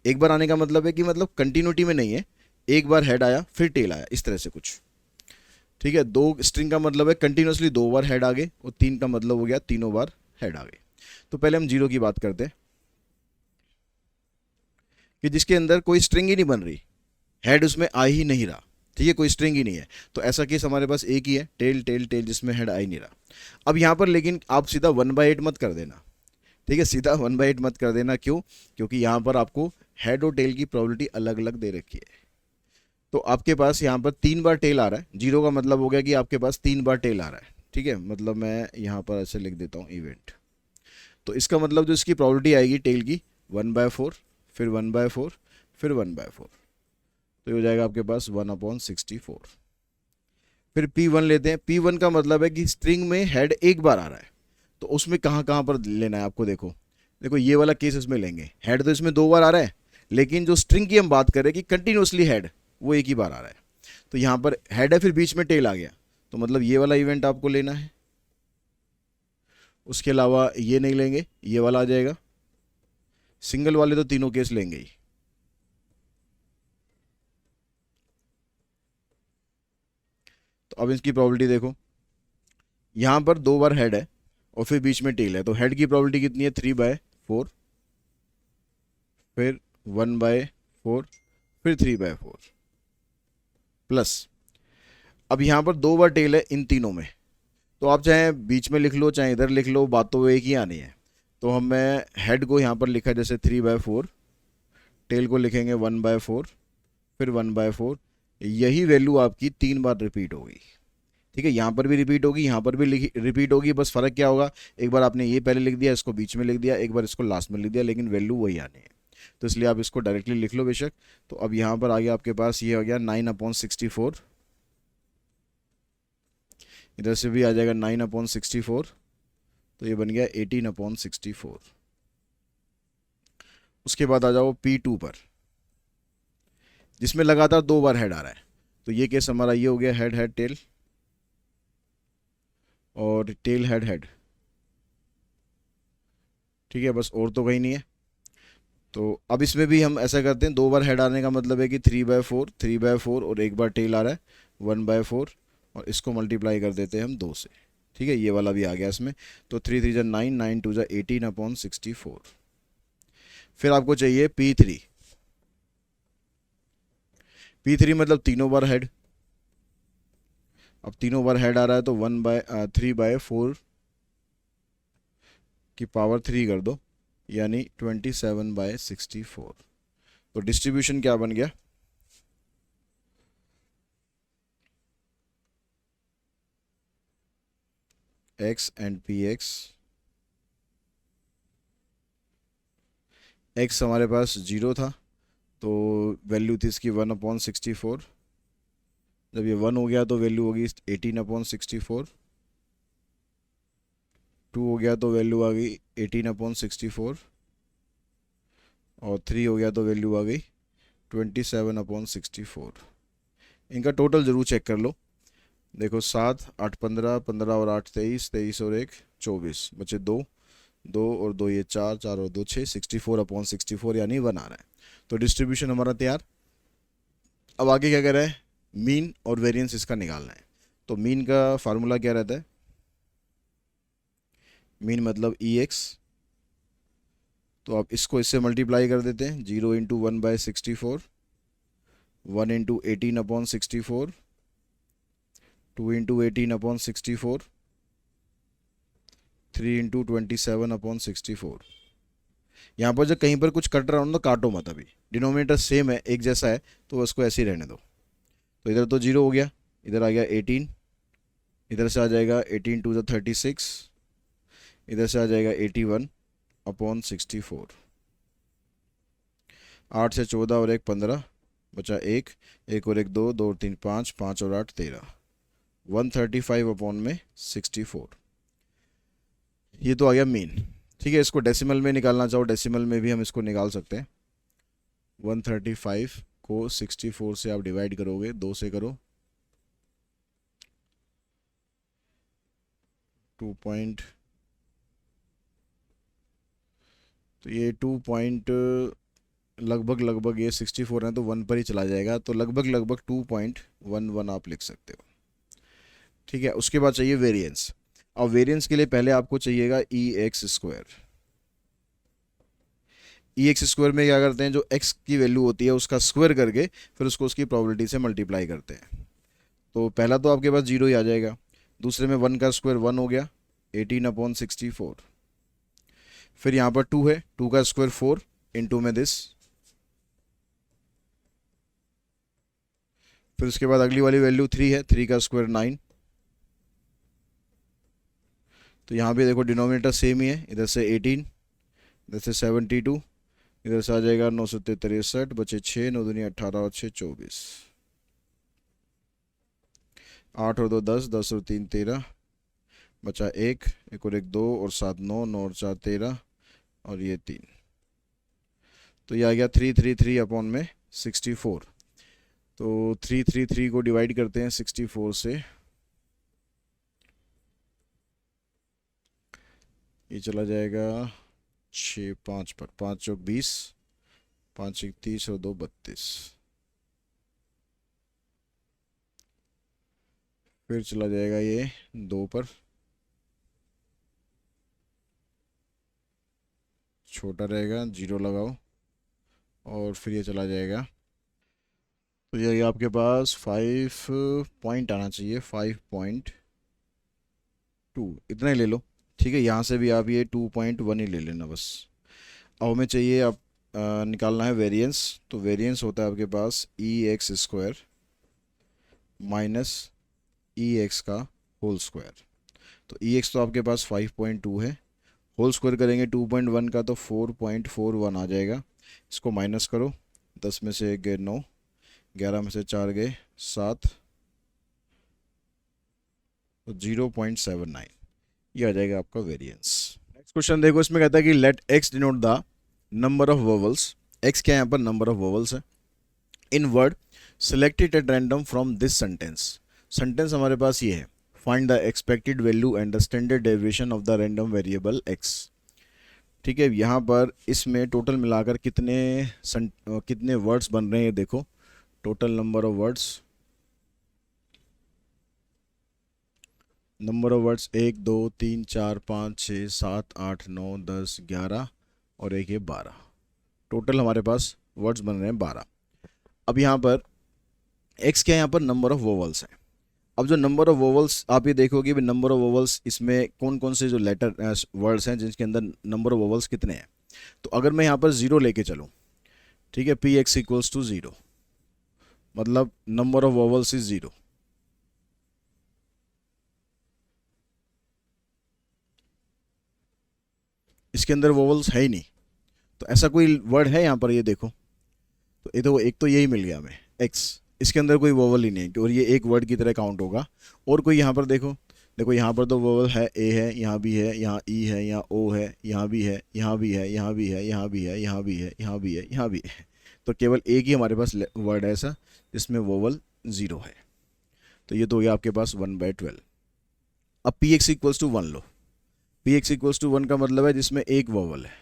S1: एक बार आने का मतलब है कि मतलब कंटिन्यूटी में नहीं है, एक बार हेड आया फिर टेल आया, इस तरह से कुछ। ठीक है, 2 स्ट्रिंग का मतलब है कंटिन्यूसली 2 बार हेड आ गए, और 3 का मतलब हो गया तीनों बार हेड आ गए। तो पहले हम 0 की बात करते हैं कि जिसके अंदर कोई स्ट्रिंग ही नहीं बन रही, हेड उसमें आ ही नहीं रहा। ठीक है, कोई स्ट्रिंग ही नहीं है, तो ऐसा केस हमारे पास एक ही है, टेल टेल टेल, जिसमें हेड आ ही नहीं रहा। अब यहाँ पर लेकिन आप सीधा 1/8 मत कर देना। ठीक है, सीधा 1/8 मत कर देना। क्यों? क्योंकि यहाँ पर आपको हेड और टेल की प्रोबेबिलिटी अलग अलग दे रखी है। तो आपके पास यहाँ पर 3 बार टेल आ रहा है, 0 का मतलब हो गया कि आपके पास 3 बार टेल आ रहा है। ठीक है, मतलब मैं यहाँ पर ऐसे लिख देता हूँ इवेंट। तो इसका मतलब जो इसकी प्रोबेबिलिटी आएगी टेल की 1/4, फिर 1/4, फिर 1/4। तो ये हो जाएगा आपके पास 1/64। फिर P1 लेते हैं। P1 का मतलब है कि स्ट्रिंग में हेड एक बार आ रहा है, तो उसमें कहाँ कहाँ पर लेना है आपको। देखो देखो ये वाला केस इसमें लेंगे, हेड तो इसमें दो बार आ रहा है, लेकिन जो स्ट्रिंग की हम बात करें कि कंटिन्यूसली हेड वो एक ही बार आ रहा है, तो यहाँ पर हेड है फिर बीच में टेल आ गया, तो मतलब ये वाला इवेंट आपको लेना है। उसके अलावा ये नहीं लेंगे, ये वाला आ जाएगा। सिंगल वाले तो तीनों केस लेंगे ही। तो अब इसकी प्रॉबिलिटी देखो, यहाँ पर दो बार हेड है और फिर बीच में टेल है, तो हेड की प्रॉबिलिटी कितनी है 3/4, फिर 1/4, फिर 3/4 प्लस, अब यहाँ पर दो बार टेल है इन तीनों में, तो आप चाहे बीच में लिख लो चाहे इधर लिख लो, बात तो एक ही आनी है। तो हमें हेड को यहाँ पर लिखा जैसे 3/4, टेल को लिखेंगे 1/4, फिर 1/4, यही वैल्यू आपकी 3 बार रिपीट होगी। ठीक है, यहाँ पर भी रिपीट होगी, यहाँ पर भी रिपीट होगी, बस फर्क क्या होगा, एक बार आपने ये पहले लिख दिया, इसको बीच में लिख दिया, एक बार इसको लास्ट में लिख दिया, लेकिन वैल्यू वही आनी है। तो इसलिए आप इसको डायरेक्टली लिख लो बेशक। तो अब यहाँ पर आ गया आपके पास, ये हो गया 9/64, इधर से भी आ जाएगा 9/64, तो ये बन गया 18/64। उसके बाद आ जाओ P2 पर, जिसमें लगातार दो बार हेड आ रहा है, तो ये केस हमारा ये हो गया हेड हेड टेल और टेल हेड हेड। ठीक है, बस और तो कहीं नहीं है। तो अब इसमें भी हम ऐसा करते हैं, दो बार हेड आने का मतलब है कि 3/4, 3/4 और एक बार टेल आ रहा है 1/4, और इसको मल्टीप्लाई कर देते हैं हम 2 से। ठीक है, ये वाला भी आ गया इसमें, तो 3 3 9, 9 2 18/64। फिर आपको चाहिए P3। P3 मतलब तीनों बार हेड, अब तीनों बार हेड आ रहा है तो 3/4 की पावर 3 कर दो, यानी 27/64। तो डिस्ट्रीब्यूशन क्या बन गया, x एंड px। x हमारे पास 0 था, तो वैल्यू थी इसकी 1/64, जब ये 1 हो गया तो वैल्यू होगी 18/64, 2 हो गया तो वैल्यू आ गई 18/64, और 3 हो गया तो वैल्यू आ गई 27/64। इनका टोटल ज़रूर चेक कर लो। देखो 7 8 15, 15 और 8 23, 23 और 1 24, बचे 2, 2 और 2 ये 4, 4 और 2 6, 64/64 यानी 1 आ रहा है। तो डिस्ट्रीब्यूशन हमारा तैयार। अब आगे क्या कर रहा है, मीन और वेरिएंस इसका निकालना है। तो मीन का फार्मूला क्या रहता है, मीन मतलब EX, तो आप इसको इससे मल्टीप्लाई कर देते हैं, 0 × 1/64, 1 × 18/64, 2 × 18/64, 3 × 27/64। यहाँ पर जब कहीं पर कुछ कट रहा हो तो काटो मत, अभी डिनोमिनेटर सेम है, एक जैसा है, तो उसको ऐसे ही रहने दो। तो इधर तो 0 हो गया, इधर आ गया 18, इधर से आ जाएगा 18 2 36, इधर से आ जाएगा 81/64, 8 से 14 और 1 15, बचा 1, 1 और 1 2, 2 और 3 5, 5 और 8 13, 135/64। ये तो आ गया मीन। ठीक है, इसको डेसिमल में निकालना चाहो, डेसिमल में भी हम इसको निकाल सकते हैं। 135 को 64 से आप डिवाइड करोगे, 2 से करो, 2 पॉइंट, तो ये 2 पॉइंट लगभग लगभग ये 64 है तो 1 पर ही चला जाएगा, तो लगभग लगभग 2.11 आप लिख सकते हो। ठीक है, उसके बाद चाहिए वेरिएंस। और वेरिएंस के लिए पहले आपको चाहिएगा EX²। EX² में क्या करते हैं, जो x की वैल्यू होती है उसका स्क्वायर करके फिर उसको उसकी प्रोबेबिलिटी से मल्टीप्लाई करते हैं। तो पहला तो आपके पास 0 ही आ जाएगा, दूसरे में 1 का स्क्वायर 1 हो गया 18/64, फिर यहाँ पर 2 है, 2 का स्क्वायर 4, इनटू में दिस, फिर उसके बाद अगली वाली वैल्यू 3 है, 3 का स्क्वायर 9, तो यहाँ पे देखो डिनोमिनेटर सेम ही है, इधर से 18, इधर से 72, इधर से आ जाएगा 9 से 63 बचे 6, 9 दूनी 18 और 6 24, 8 और 2 10, 10 और 3 13, बचा 1, 1 और 1 2 और 7 9, 9 और 4 13 और ये 3। तो ये आ गया 333 अपॉन में 64। तो 333 को डिवाइड करते हैं 64 से, ये चला जाएगा 6 5 पर, 5 चौक 20, 5 31 और 2 32। फिर चला जाएगा ये 2 पर, छोटा रहेगा, 0 लगाओ और फिर ये चला जाएगा। तो ये आपके पास 5 पॉइंट आना चाहिए, 5.2 इतना ही ले लो। ठीक है, यहाँ से भी आप ये 2.1 ही ले लेना बस। अब हमें चाहिए आप निकालना है वेरिएंस। तो वेरिएंस होता है आपके पास ई एक्स स्क्वायर माइनस ई एक्स का होल स्क्वायर। तो ई एक्स तो आपके पास 5.2 है, होल स्क्वायर करेंगे 2.1 का तो 4.41 आ जाएगा। इसको माइनस करो, 10 में से 1 गए 9, 11 में से 4 गए 7, तो 0.79 ये आ जाएगा आपका वेरिएंस। नेक्स्ट क्वेश्चन देखो, इसमें कहता है कि let x denote the number of vowels. X क्या है यहाँ पर, नंबर ऑफ वोवल्स है in word selected at random from this sentence. Sentence हमारे पास ये है, find the expected value and the standard deviation of the random variable X. ठीक है, यहाँ पर इसमें टोटल मिलाकर कितने वर्ड्स बन रहे हैं देखो, total number of words, number of words 1 2 3 4 5 6 7 8 9 10 11 और एक ये 12। टोटल हमारे पास वर्ड्स बन रहे हैं 12। अब यहाँ पर x क्या है, यहाँ पर नंबर ऑफ वोवल्स है। अब जो नंबर ऑफ वोवल्स आप ये देखोगे भी, नंबर ऑफ वोवल्स इसमें कौन कौन से जो लेटर वर्ड्स हैं जिनके अंदर नंबर ऑफ वोवल्स कितने हैं। तो अगर मैं यहाँ पर 0 लेके चलूँ, ठीक है, पी एक्स इक्वल्स टू 0, मतलब नंबर ऑफ वोवल्स इज 0। इसके अंदर वोवल्स है ही नहीं, तो ऐसा कोई वर्ड है यहाँ पर, ये देखो। तो ये तो एक तो यही मिल गया हमें x, इसके अंदर कोई वोवल ही नहीं है और ये एक वर्ड की तरह काउंट होगा। और कोई यहाँ पर देखो, देखो यहाँ पर तो वोवल है, ए है, यहाँ भी है, यहाँ ई है, यहाँ ओ है, यहाँ भी है, यहाँ भी है, यहाँ भी है, यहाँ भी है, यहाँ भी है, यहाँ भी है, यहाँ भी है। तो केवल एक ही हमारे पास वर्ड है ऐसा जिसमें वोवल 0 है। तो ये तो हो गया आपके पास 1/12। अब पी एक्स इक्वल्स टू 1 लो। पी एक्स इक्वल्स टू 1 का मतलब है जिसमें एक वोवल है,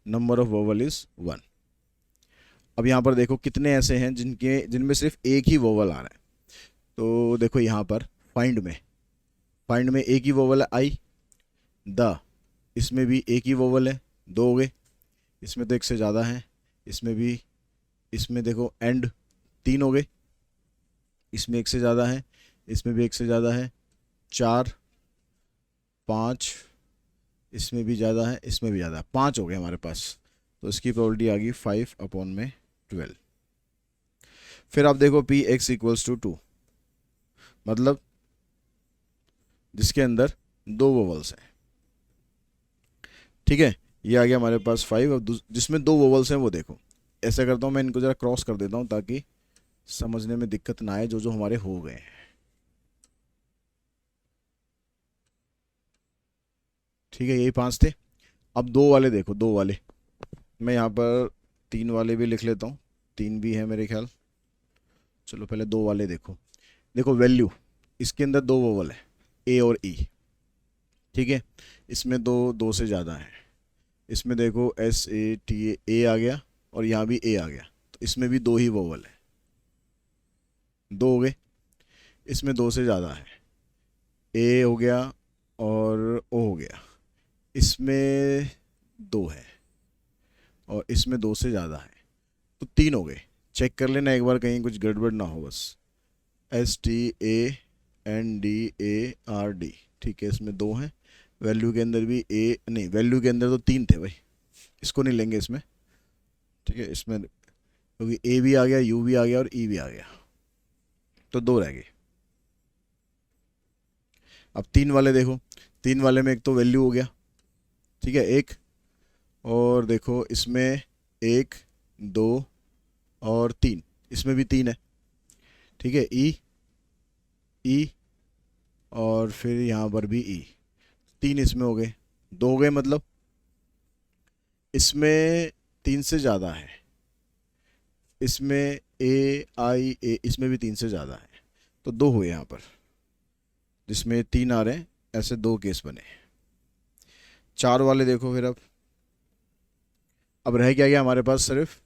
S1: नंबर ऑफ वोवल इज 1। अब यहाँ पर देखो कितने ऐसे हैं जिनमें सिर्फ एक ही वोवल आ रहा है। तो देखो यहाँ पर फाइंड में एक ही वोवल है आई, द इसमें भी एक ही वोवल है, 2 हो गए। इसमें तो एक से ज़्यादा है, इसमें भी, इसमें देखो एंड 3 हो गए, इसमें एक से ज़्यादा है, इसमें भी एक से ज़्यादा है, 4 5, इसमें भी ज़्यादा है, इसमें भी ज़्यादा है, 5 हो गए हमारे पास। तो इसकी प्रोबेबिलिटी आ गई 5/12। फिर आप देखो पी एक्स इक्वल्स टू 2, मतलब जिसके अंदर 2 वोवल्स हैं। ठीक है, ये आ गया हमारे पास 5। अब जिसमें 2 वोवल्स हैं वो देखो, ऐसा करता हूँ मैं, इनको ज़रा क्रॉस कर देता हूँ ताकि समझने में दिक्कत ना आए जो जो हमारे हो गए हैं। ठीक है, यही 5 थे। अब 2 वाले देखो, 2 वाले मैं यहाँ पर 3 वाले भी लिख लेता हूँ, 3 भी है मेरे ख्याल। चलो पहले 2 वाले देखो, देखो वैल्यू इसके अंदर 2 वोवल है, ए और ई। ठीक है, इसमें दो से ज़्यादा है, इसमें देखो एस ए टी ए आ गया और यहाँ भी ए आ गया, तो इसमें भी 2 ही वोवल है, 2 हो गए। इसमें 2 से ज़्यादा है, ए हो गया और ओ हो गया, इसमें 2 है और इसमें 2 से ज़्यादा है, तो 3 हो गए। चेक कर लेना एक बार कहीं कुछ गड़बड़ ना हो बस। STANDARD, ठीक है, इसमें 2 हैं, वैल्यू के अंदर भी ए नहीं, वैल्यू के अंदर तो 3 थे भाई, इसको नहीं लेंगे इसमें। ठीक है, इसमें क्योंकि ए भी आ गया, यू भी आ गया और ई भी आ गया, तो 2 रह गए। अब 3 वाले देखो, 3 वाले में एक तो वैल्यू हो गया, ठीक है, एक, और देखो इसमें 1 2 और 3, इसमें भी 3 है, ठीक है, ई ई और फिर यहाँ पर भी ई, 3 इसमें हो गए, 2 हो गए, मतलब इसमें 3 से ज़्यादा है, इसमें ए आई ए, इसमें भी 3 से ज़्यादा है, तो 2 हुए यहाँ पर, जिसमें 3 आ रहे हैं, ऐसे 2 केस बने। 4 वाले देखो फिर, अब रह क्या गया हमारे पास, सिर्फ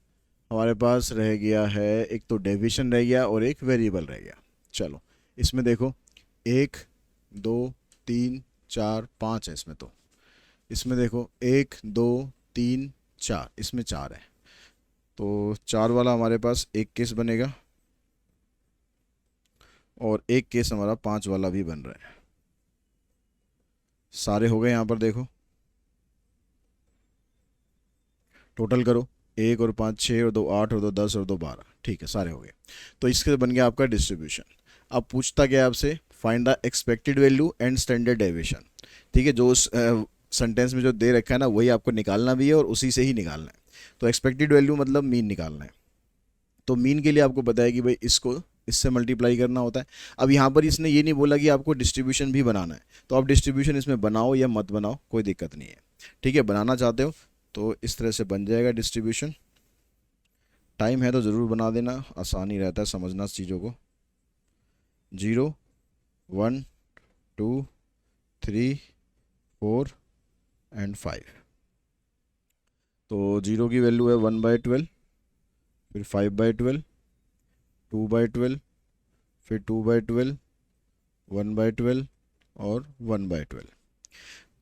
S1: हमारे पास रह गया है एक तो डेविएशन रह गया और एक वेरिएबल रह गया। चलो इसमें देखो 1 2 3 4 5 है इसमें, तो इसमें देखो 1 2 3 4, इसमें 4 है, तो 4 वाला हमारे पास एक केस बनेगा और एक केस हमारा 5 वाला भी बन रहा है। सारे हो गए यहाँ पर देखो, टोटल करो, 1 और 5 6 और 2 8 और 2 10 और 2 12, ठीक है, सारे हो गए। तो इसके बन गया आपका डिस्ट्रीब्यूशन। अब पूछता क्या है आपसे, find the expected value and standard deviation, ठीक है, जो उस सेंटेंस में जो दे रखा है ना वही आपको निकालना भी है और उसी से ही निकालना है। तो एक्सपेक्टेड वैल्यू मतलब मीन निकालना है, तो मीन के लिए आपको पता है कि भाई इसको इससे मल्टीप्लाई करना होता है। अब यहाँ पर इसने ये नहीं बोला कि आपको डिस्ट्रीब्यूशन भी बनाना है, तो आप डिस्ट्रीब्यूशन इसमें बनाओ या मत बनाओ, कोई दिक्कत नहीं है, ठीक है, बनाना चाहते हो तो इस तरह से बन जाएगा डिस्ट्रीब्यूशन। टाइम है तो ज़रूर बना देना, आसानी रहता है समझना चीज़ों को। 0 1 2 3 4 एंड 5, तो 0 की वैल्यू है 1/12, फिर 5/12, 2/12, फिर 2/12, 1/12 और 1/12।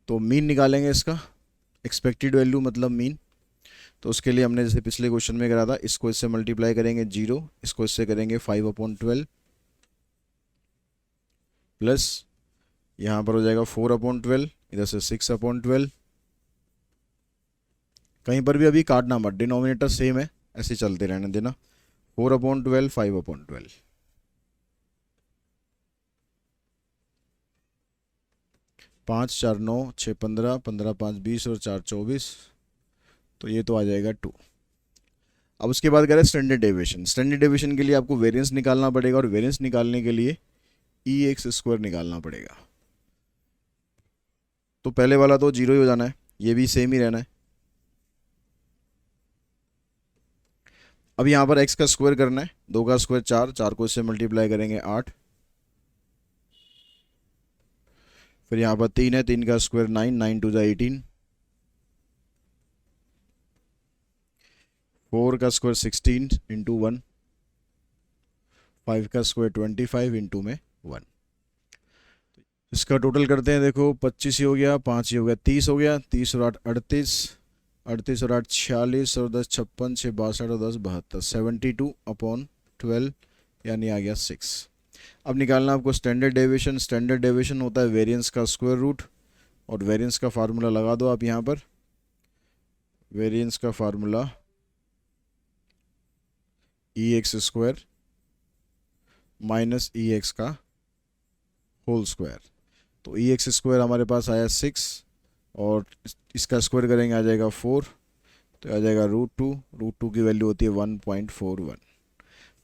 S1: तो मीन निकालेंगे इसका, एक्सपेक्टेड वैल्यू मतलब मीन। तो उसके लिए हमने जैसे पिछले क्वेश्चन में करा था, इसको इससे मल्टीप्लाई करेंगे 0, इसको इससे करेंगे 5/12, प्लस यहाँ पर हो जाएगा 4/12, इधर से 6/12। कहीं पर भी अभी काटना मत, डिनोमिनेटर सेम है, ऐसे चलते रहने देना। 4/12 5/12, 5 4 9 6 15, 15 5 20 और 4 24, तो ये तो आ जाएगा 2। अब उसके बाद करें स्टैंडर्ड डेविएशन। स्टैंडर्ड डेविएशन के लिए आपको वेरिएंस निकालना पड़ेगा और वेरिएंस निकालने के लिए ई एक्स स्क्वायर निकालना पड़ेगा। तो पहले वाला तो 0 ही हो जाना है, ये भी सेम ही रहना है। अब यहाँ पर x का स्क्वायर करना है, 2 का स्क्वायर 4, 4 को इससे मल्टीप्लाई करेंगे 8, फिर यहाँ पर 3 है, 3 का स्क्वायर 9, 9 2 जा 18, 4 का स्क्वायर 16 इंटू 1, 5 का स्क्वायर 25 इंटू में 1। इसका टोटल करते हैं, देखो 25 ही हो गया, 5 ही हो गया, 30 हो गया, 30 और 8 38, 38 और 8 46 और 10 56, 6 62 और 10 72, 72/12 यानी आ गया 6। अब निकालना आपको स्टैंडर्ड डेविएशन। स्टैंडर्ड डेविएशन होता है वेरिएंस का स्क्वायर रूट, और वेरिएंस का फार्मूला लगा दो आप यहाँ पर। वेरिएंस का फार्मूला ई एक्स स्क्वायर माइनस ई एक्स का होल स्क्वायर। तो ई एक्स स्क्वायर हमारे पास आया 6 और इसका स्क्वायर करेंगे आ जाएगा 4, तो आ जाएगा √2। √2 की वैल्यू होती है 1.41,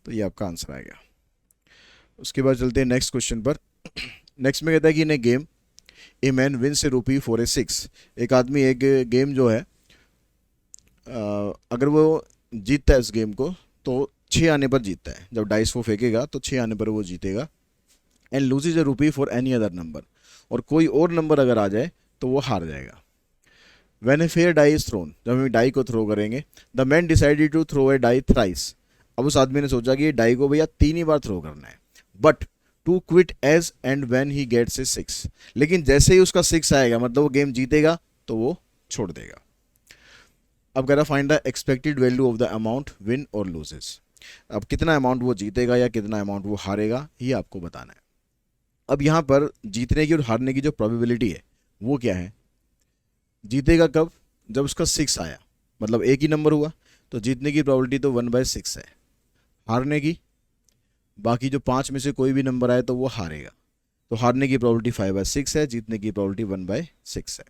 S1: तो ये आपका आंसर आएगा। उसके बाद चलते हैं नेक्स्ट क्वेश्चन पर। नेक्स्ट में कहता है कि इन ए game a man wins A rupee for a 6। एक आदमी एक गेम जो है अगर वो जीतता है इस गेम को तो 6 आने पर जीतता है, जब डाइस वो फेंकेगा तो 6 आने पर वो जीतेगा। And loses A rupee for any other number, और कोई और नंबर अगर आ जाए तो वो हार जाएगा। When a fair die is thrown, जब हम डाई को थ्रो करेंगे, the man decided to throw a die thrice. अब उस आदमी ने सोचा कि ये डाई को भैया 3 ही बार थ्रो करना है, but to quit as and when he gets a 6। लेकिन जैसे ही उसका 6 आएगा, मतलब वो गेम जीतेगा, तो वो छोड़ देगा। अब कह रहा find the expected value of the amount win और लूजेस। अब कितना अमाउंट वो जीतेगा या कितना अमाउंट वो हारेगा, ये आपको बताना है। अब यहाँ पर जीतने की और हारने की जो प्रोबेबिलिटी है वो क्या है, जीतेगा कब, जब उसका 6 आया, मतलब एक ही नंबर हुआ, तो जीतने की प्रोबेबिलिटी तो 1/6 है। हारने की, बाकी जो 5 में से कोई भी नंबर आए तो वो हारेगा, तो हारने की प्रोबेबिलिटी 5/6 है, जीतने की प्रोबेबिलिटी 1/6 है।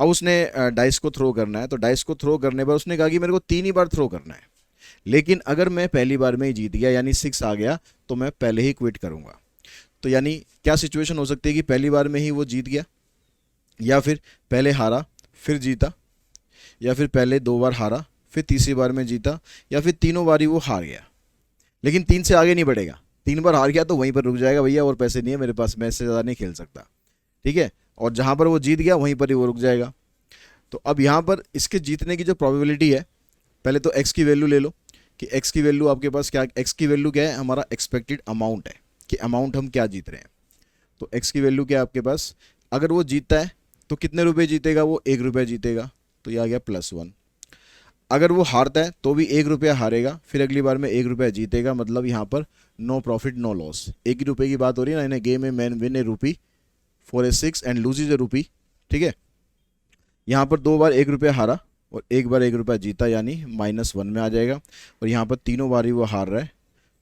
S1: अब उसने डाइस को थ्रो करना है, तो डाइस को थ्रो करने पर उसने कहा कि मेरे को 3 ही बार थ्रो करना है, लेकिन अगर मैं पहली बार में ही जीत गया यानी 6 आ गया तो मैं पहले ही क्विट करूंगा। तो यानी क्या सिचुएशन हो सकती है कि पहली बार में ही वो जीत गया, या फिर पहले हारा फिर जीता, या फिर पहले 2 बार हारा फिर तीसरी बार में जीता, या फिर तीनों बार ही वो हार गया, लेकिन 3 से आगे नहीं बढ़ेगा। 3 बार हार गया तो वहीं पर रुक जाएगा, भैया और पैसे नहीं है मेरे पास, मैं इससे ज़्यादा नहीं खेल सकता, ठीक है। और जहाँ पर वो जीत गया वहीं पर ही वो रुक जाएगा। तो अब यहाँ पर इसके जीतने की जो प्रोबेबिलिटी है, पहले तो एक्स की वैल्यू ले लो कि एक्स की वैल्यू आपके पास क्या, एक्स की वैल्यू क्या है, हमारा एक्सपेक्टेड अमाउंट है कि अमाउंट हम क्या जीत रहे हैं। तो एक्स की वैल्यू क्या है आपके पास, अगर वो जीतता है तो कितने रुपए जीतेगा, वो 1 रुपया जीतेगा, तो ये आ गया +1। अगर वो हारता है तो भी 1 रुपया हारेगा, फिर अगली बार में 1 रुपया जीतेगा, मतलब यहाँ पर नो प्रॉफिट नो लॉस, 1 ही रुपये की बात हो रही है ना। इन गेम में man win a rupee for a 6 and lose is a rupee, ठीक है। यहाँ पर 2 बार 1 रुपया हारा और 1 बार 1 रुपया जीता, यानी -1 में आ जाएगा। और यहाँ पर तीनों बार ही वो हार रहा है,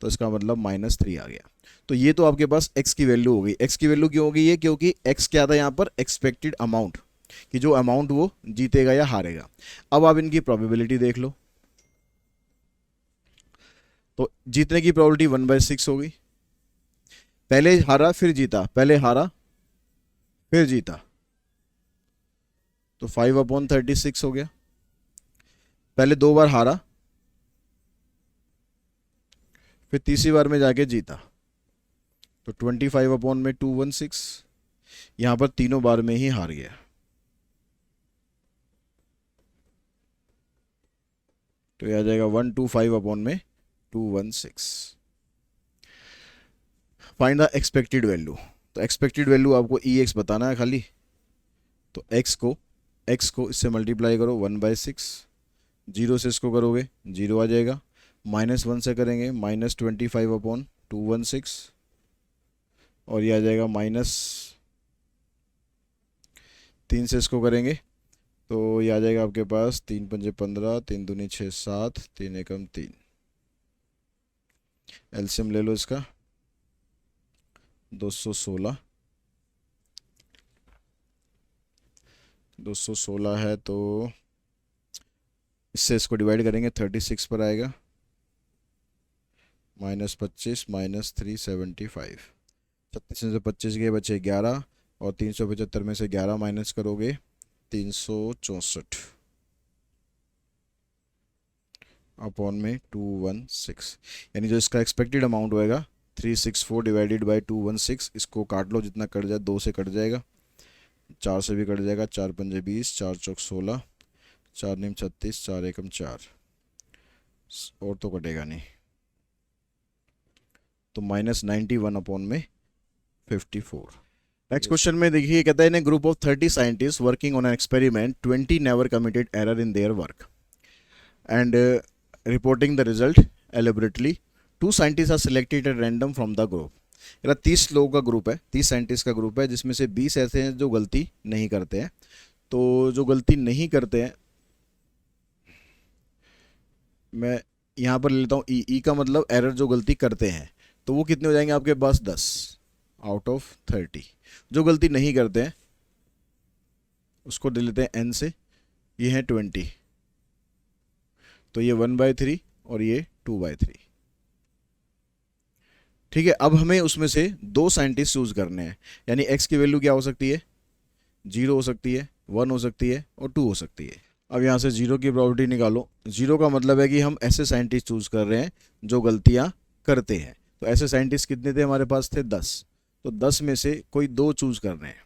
S1: तो इसका मतलब -3 आ गया। तो ये तो आपके पास x की वैल्यू हो गई। x की वैल्यू क्यों हो गई है, क्योंकि x क्या था यहाँ पर, एक्सपेक्टेड अमाउंट, कि जो अमाउंट वो जीतेगा या हारेगा। अब आप इनकी प्रोबेबिलिटी देख लो, तो जीतने की प्रोबेबिलिटी 1/6 हो गई। पहले हारा फिर जीता, पहले हारा फिर जीता, तो 5/36 हो गया। पहले 2 बार हारा फिर तीसरी बार में जाके जीता, तो 25/216, यहां पर तीनों बार में ही हार गया, तो यह आ जाएगा 125/216। Find the expected value. तो एक्सपेक्टेड वैल्यू आपको EX बताना है खाली, तो x को इससे मल्टीप्लाई करो 1/6, 0 से इसको करोगे 0 आ जाएगा, -1 से करेंगे -25/216, और ये आ जाएगा -3 से इसको करेंगे तो ये आ जाएगा आपके पास 3 पंजे 15, 3 दूनी 6 7, 3 एकम 3। एलसीएम ले लो इसका 216 है, तो इससे इसको डिवाइड करेंगे 36 पर आएगा, -25 -375, 36 में से 25 गए बचे 11, और 375 में से 11 माइनस करोगे 364 अपॉन में 216, यानी जो इसका एक्सपेक्टेड अमाउंट होएगा 364 डिवाइडेड बाई 216, इसको काट लो, जितना कट जाए 2 से कट जाएगा, 4 से भी कट जाएगा, 4 पंजे 20, 4 चौक 16, 4 नीम 36, 4 एकम 4, और तो कटेगा नहीं, तो -91 अपॉन में 54। नेक्स्ट क्वेश्चन में देखिए, कहता है in a group of 30 scientist working on an experiment 20 never committed error in their work and reporting the result elaborately 2 scientist are selected at random from the group. 30 लोगों का ग्रुप है, 30 साइंटिस्ट का ग्रुप है, जिसमें से 20 ऐसे हैं जो गलती नहीं करते हैं। तो जो गलती नहीं करते हैं, मैं यहाँ पर ले लेता हूँ ई का मतलब एरर, जो गलती करते हैं, तो वो कितने हो जाएंगे आपके पास 10 आउट ऑफ 30। जो गलती नहीं करते हैं उसको दे लेते हैं n से, ये है 20, तो ये 1/3 और ये 2/3, ठीक है। अब हमें उसमें से 2 साइंटिस्ट चूज करने हैं, यानी x की वैल्यू क्या हो सकती है, 0 हो सकती है, 1 हो सकती है और 2 हो सकती है। अब यहाँ से 0 की प्रोबेबिलिटी निकालो। 0 का मतलब है कि हम ऐसे साइंटिस्ट चूज कर रहे हैं जो गलतियाँ करते हैं, तो ऐसे साइंटिस्ट कितने थे हमारे पास, थे 10, तो 10 में से कोई 2 चूज कर रहे हैं,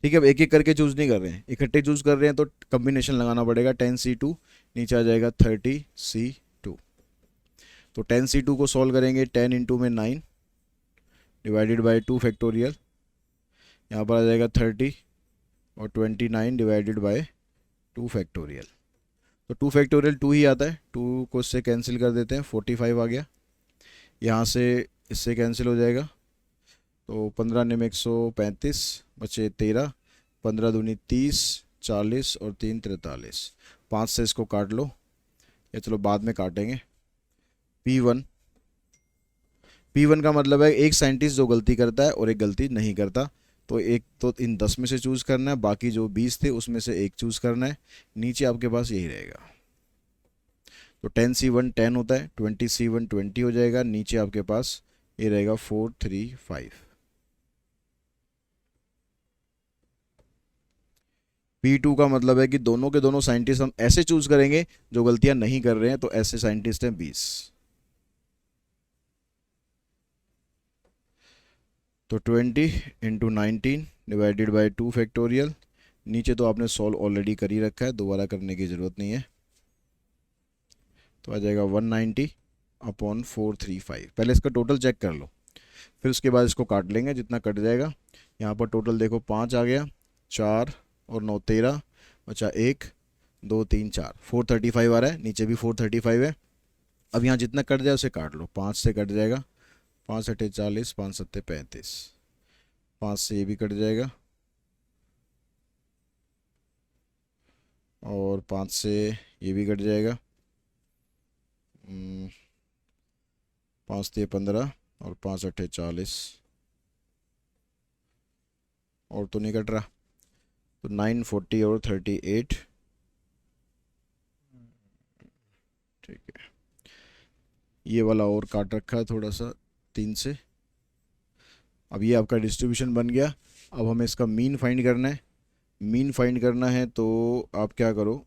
S1: ठीक है। अब एक एक करके चूज नहीं कर रहे हैं, इकट्ठे चूज कर रहे हैं, तो कम्बिनेशन लगाना पड़ेगा, 10C2 नीचे आ जाएगा 30C2, तो 10C2 को सॉल्व करेंगे, 10 इंटू में 9 डिवाइडेड बाई 2 फैक्टोरियल, यहाँ पर आ जाएगा 30 और 29 डिवाइडेड बाई 2 फैक्टोरियल, तो 2 फैक्टोरियल 2 ही आता है, 2 को इससे कैंसिल कर देते हैं, 45 आ गया, यहाँ से इससे कैंसिल हो जाएगा, तो 15 निम 135 बचे 13, 15 दूनी 30, 40 और 3 43, 5 से इसको काट लो, या चलो बाद में काटेंगे। P1 का मतलब है एक साइंटिस्ट जो गलती करता है और एक गलती नहीं करता, तो एक तो इन 10 में से चूज़ करना है, बाकी जो 20 थे उसमें से एक चूज़ करना है। नीचे आपके पास यही रहेगा। तो 10C1 10 होता है, 20C1 20 हो जाएगा। नीचे आपके पास ये रहेगा 4 3 5। P2 का मतलब है कि दोनों के दोनों साइंटिस्ट हम ऐसे चूज करेंगे जो गलतियां नहीं कर रहे हैं, तो ऐसे साइंटिस्ट हैं 20। तो 20 × 19 डिवाइडेड बाय 2 फैक्टोरियल। नीचे तो आपने सॉल्व ऑलरेडी कर ही रखा है, दोबारा करने की ज़रूरत नहीं है। तो आ जाएगा 190/435। पहले इसका टोटल चेक कर लो, फिर उसके बाद इसको काट लेंगे जितना कट जाएगा। यहाँ पर टोटल देखो 5 आ गया, 4 और 9 13, बचा 1 2 3 4, 435 आ रहा है। नीचे भी 435 है। अब यहाँ जितना कट जाए उसे काट लो। 5 से कट जाएगा, 5 अठे 40, 5 सत्ते 35, 5 से ये भी कट जाएगा और 5 से ये भी कट जाएगा। 5 से 15 और 5 अठे 40, और तो नहीं कट रहा। तो 9 40 और 38, ठीक है। ये वाला और काट रखा है थोड़ा सा 3 से। अब ये आपका डिस्ट्रीब्यूशन बन गया। अब हमें इसका मीन फाइंड करना है। मीन फाइंड करना है तो आप क्या करो,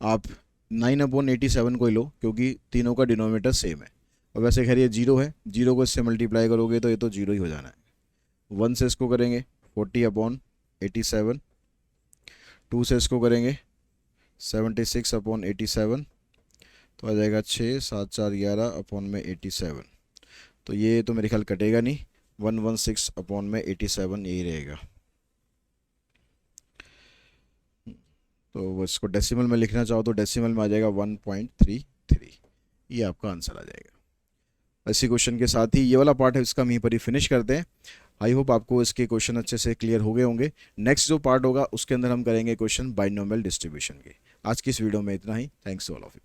S1: आप 9/87 को ही लो, क्योंकि तीनों का डिनोमिनेटर सेम है। और वैसे खैर ये 0 है, 0 को इससे मल्टीप्लाई करोगे तो ये तो 0 ही हो जाना है। 1 से इसको करेंगे 40/87, 2 से इसको करेंगे 76/87, तो आ जाएगा 6 7 4 11/87। तो ये तो मेरे ख्याल कटेगा नहीं, 116/87 यही रहेगा। तो इसको डेसिमल में लिखना चाहो तो डेसिमल में आ जाएगा 1.33। ये आपका आंसर आ जाएगा। इसी क्वेश्चन के साथ ही ये वाला पार्ट है इसका हम यहीं पर ही फिनिश करते हैं। आई होप आपको इसके क्वेश्चन अच्छे से क्लियर हो गए होंगे। नेक्स्ट जो पार्ट होगा उसके अंदर हम करेंगे क्वेश्चन बाइनोमियल डिस्ट्रीब्यूशन के। आज की इस वीडियो में इतना ही। Thanks to all of you.